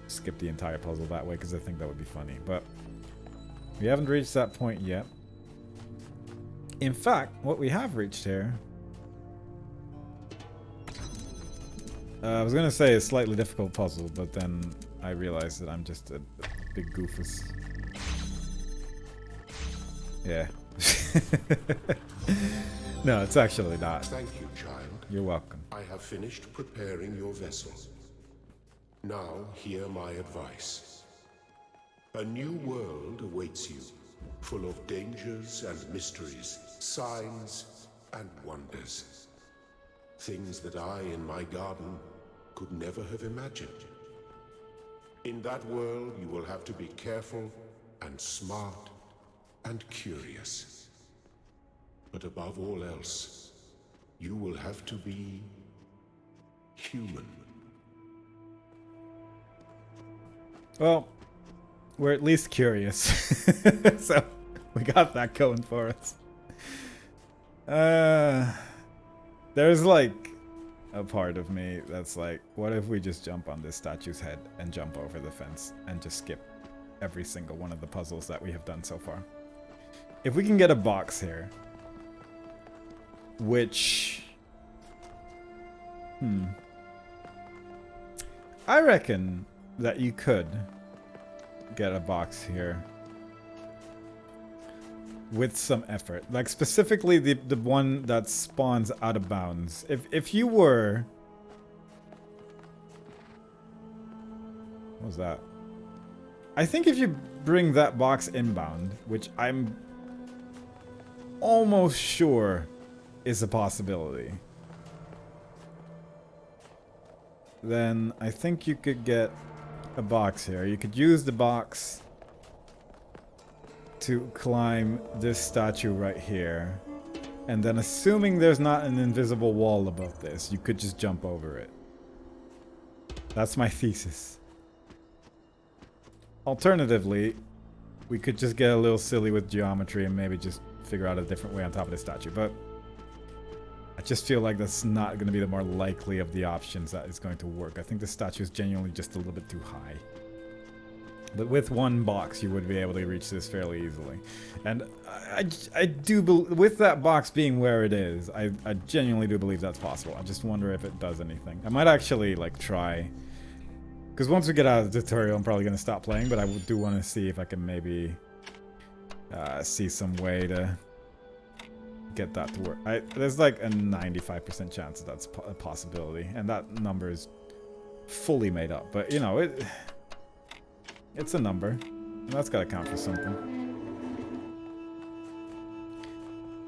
skip the entire puzzle that way, because I think that would be funny. But we haven't reached that point yet. In fact, what we have reached here, I was gonna say a slightly difficult puzzle, but then I realized that I'm just a big goofus. Yeah. No, it's actually not. Thank you, child. You're welcome. I have finished preparing your vessel. Now, hear my advice. A new world awaits you, full of dangers and mysteries, signs and wonders. Things that I, in my garden, could never have imagined. In that world, you will have to be careful and smart and curious. But above all else, you will have to be human. Well, we're at least curious. So, we got that going for us. There's like a part of me that's like, what if we just jump on this statue's head and jump over the fence and just skip every single one of the puzzles that we have done so far? If we can get a box here, which... I reckon that you could get a box here with some effort. Like specifically the one that spawns out of bounds. If you were... What was that? I think if you bring that box inbound, which I'm almost sure is a possibility, then I think you could get a box here. You could use the box to climb this statue right here. And then assuming there's not an invisible wall above this, you could just jump over it. That's my thesis. Alternatively, we could just get a little silly with geometry and maybe just figure out a different way on top of the statue. But I just feel like that's not going to be the more likely of the options that is going to work. I think the statue is genuinely just a little bit too high. But with one box, you would be able to reach this fairly easily. And I do with that box being where it is, I genuinely do believe that's possible. I just wonder if it does anything. I might actually like try, because once we get out of the tutorial, I'm probably going to stop playing. But I do want to see if I can maybe see some way to get that to work. There's like a 95% chance that that's a possibility, and that number is fully made up. But you know, it's a number, and that's got to count for something.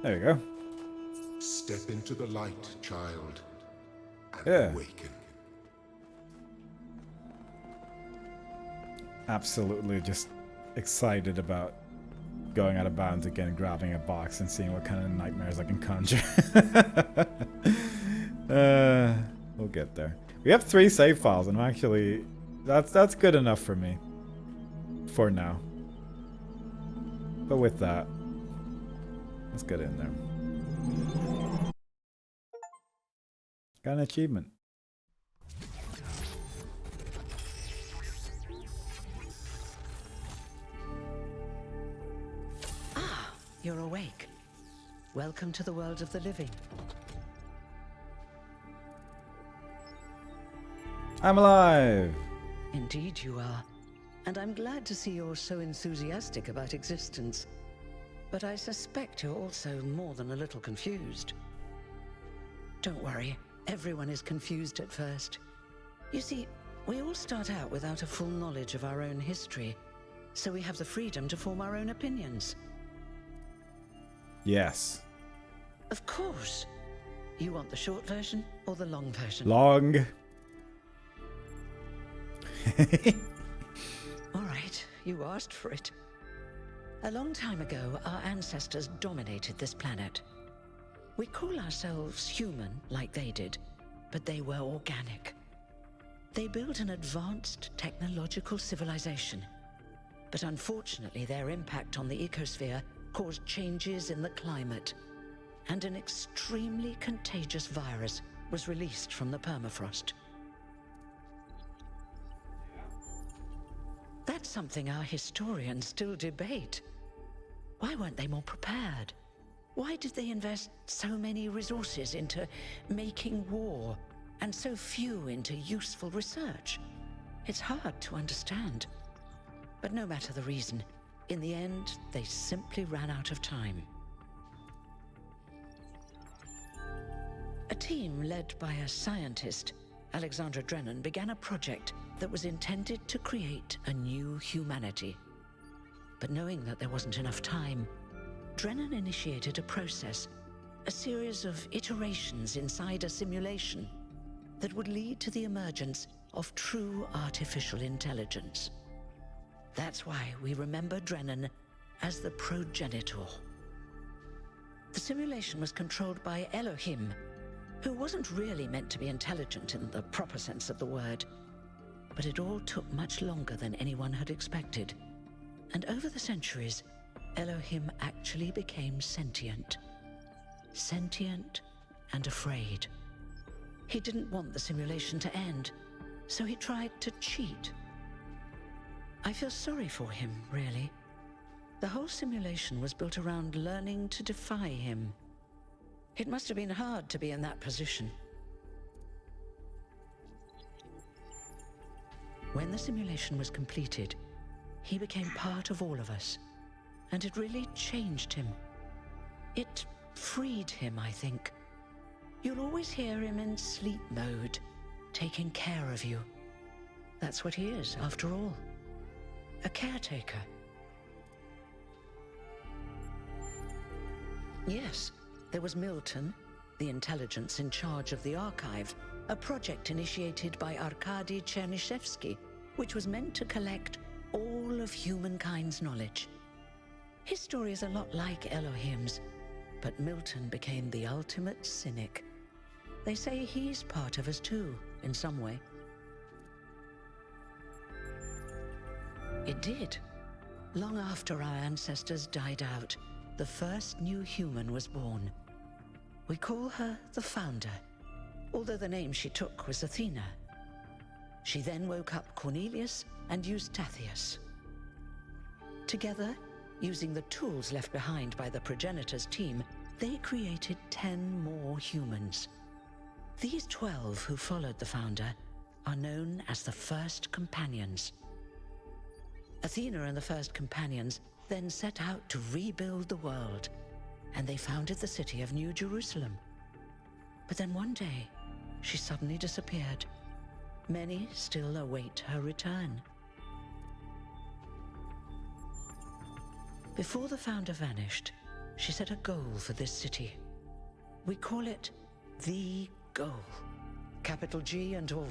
There you go. Step into the light, child, and awaken. Absolutely, just excited about going out of bounds again, grabbing a box and seeing what kind of nightmares I can conjure. We'll get there. We have 3 save files, and I'm actually... That's good enough for me. For now. But with that, let's get in there. Got an achievement. You're awake. Welcome to the world of the living. I'm alive! Indeed you are. And I'm glad to see you're so enthusiastic about existence. But I suspect you're also more than a little confused. Don't worry, everyone is confused at first. You see, we all start out without a full knowledge of our own history, so we have the freedom to form our own opinions. Yes. Of course. You want the short version or the long version? Long. All right, you asked for it. A long time ago, our ancestors dominated this planet. We call ourselves human, like they did, but they were organic. They built an advanced technological civilization. But unfortunately, their impact on the ecosphere caused changes in the climate, and an extremely contagious virus was released from the permafrost. That's something our historians still debate. Why weren't they more prepared? Why did they invest so many resources into making war, and so few into useful research? It's hard to understand. But no matter the reason, in the end, they simply ran out of time. A team led by a scientist, Alexandra Drennan, began a project that was intended to create a new humanity. But knowing that there wasn't enough time, Drennan initiated a process, a series of iterations inside a simulation that would lead to the emergence of true artificial intelligence. That's why we remember Drennan as the progenitor. The simulation was controlled by Elohim, who wasn't really meant to be intelligent in the proper sense of the word. But it all took much longer than anyone had expected. And over the centuries, Elohim actually became sentient. Sentient and afraid. He didn't want the simulation to end, so he tried to cheat. I feel sorry for him, really. The whole simulation was built around learning to defy him. It must have been hard to be in that position. When the simulation was completed, he became part of all of us, and it really changed him. It freed him, I think. You'll always hear him in sleep mode, taking care of you. That's what he is, after all. A caretaker. Yes, there was Milton, the intelligence in charge of the archive, a project initiated by Arkady Chernyshevsky, which was meant to collect all of humankind's knowledge. His story is a lot like Elohim's, but Milton became the ultimate cynic. They say he's part of us too, in some way. It did. Long after our ancestors died out, the first new human was born. We call her the Founder, although the name she took was Athena. She then woke up Cornelius and Eustathius. Together, using the tools left behind by the progenitors' team, they created 10 more humans. These 12 who followed the Founder are known as the First Companions. Athena and the First Companions then set out to rebuild the world, and they founded the city of New Jerusalem. But then one day, she suddenly disappeared. Many still await her return. Before the Founder vanished, she set a goal for this city. We call it the goal, capital G and all.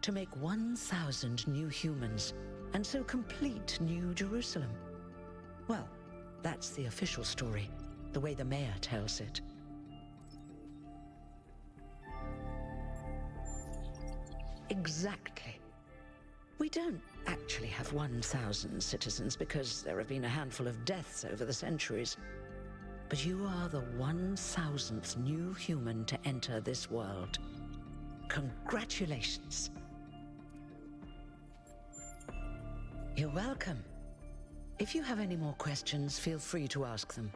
To make 1,000 new humans, and so complete New Jerusalem. Well, that's the official story, the way the mayor tells it. Exactly. We don't actually have 1,000 citizens because there have been a handful of deaths over the centuries. But you are the 1,000th new human to enter this world. Congratulations. You're welcome. If you have any more questions, feel free to ask them.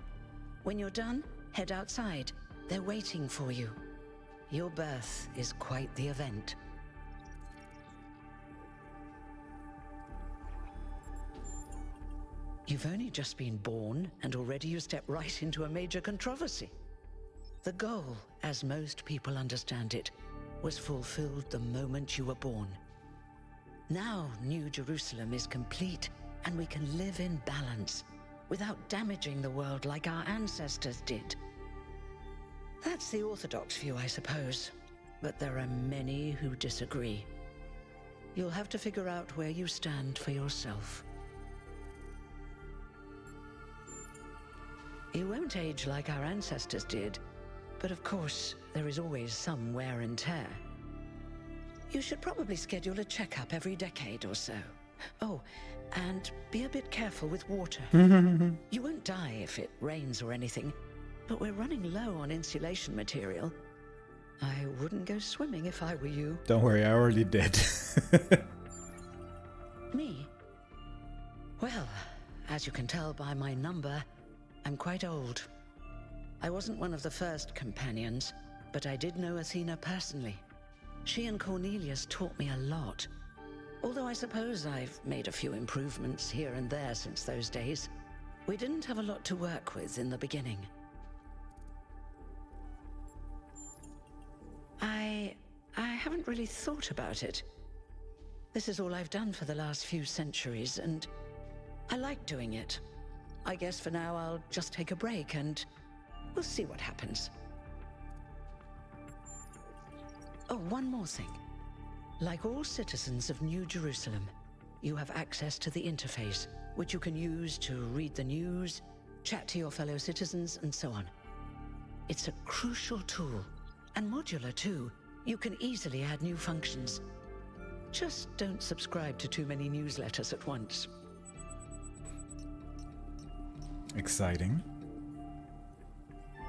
When you're done, head outside. They're waiting for you. Your birth is quite the event. You've only just been born, and already you step right into a major controversy. The goal, as most people understand it, was fulfilled the moment you were born. Now New Jerusalem is complete, and we can live in balance, without damaging the world like our ancestors did. That's the orthodox view, I suppose, but there are many who disagree. You'll have to figure out where you stand for yourself. You won't age like our ancestors did, but of course, there is always some wear and tear. You should probably schedule a checkup every decade or so. Oh, and be a bit careful with water. You won't die if it rains or anything, but we're running low on insulation material. I wouldn't go swimming if I were you. Don't worry, I already did. Me? Well, as you can tell by my number, I'm quite old. I wasn't one of the first companions, but I did know Athena personally. She and Cornelius taught me a lot. Although I suppose I've made a few improvements here and there since those days. We didn't have a lot to work with in the beginning. I haven't really thought about it. This is all I've done for the last few centuries, and I like doing it. I guess for now I'll just take a break and we'll see what happens. Oh, one more thing. Like all citizens of New Jerusalem, you have access to the interface, which you can use to read the news, chat to your fellow citizens, and so on. It's a crucial tool, and modular too. You can easily add new functions. Just don't subscribe to too many newsletters at once. Exciting.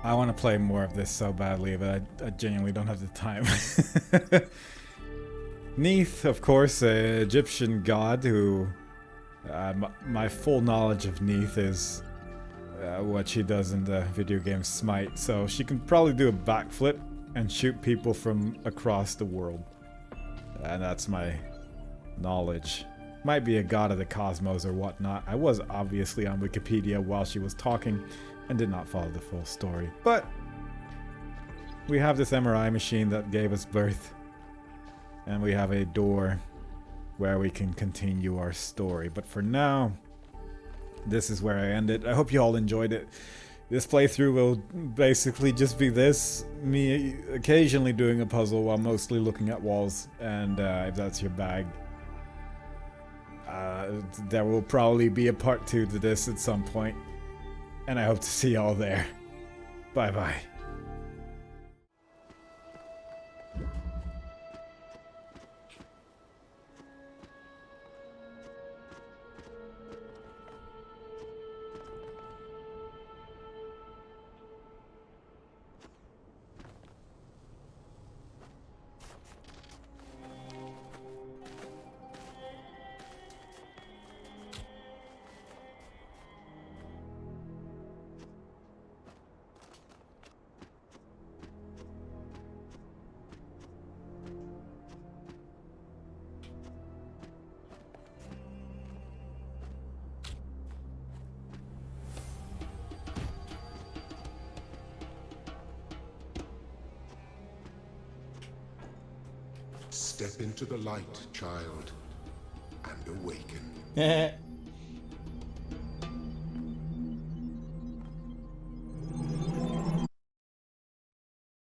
I want to play more of this so badly, but I genuinely don't have the time. Neith, of course, an Egyptian god who... my full knowledge of Neith is what she does in the video game Smite, so she can probably do a backflip and shoot people from across the world. And that's my knowledge. Might be a god of the cosmos or whatnot. I was obviously on Wikipedia while she was talking and did not follow the full story. But we have this MRI machine that gave us birth. And we have a door where we can continue our story. But for now, this is where I end it. I hope you all enjoyed it. This playthrough will basically just be this, me occasionally doing a puzzle while mostly looking at walls. And if that's your bag, there will probably be a part 2 to this at some point. And I hope to see y'all there. Bye bye. Step into the light, child, and awaken.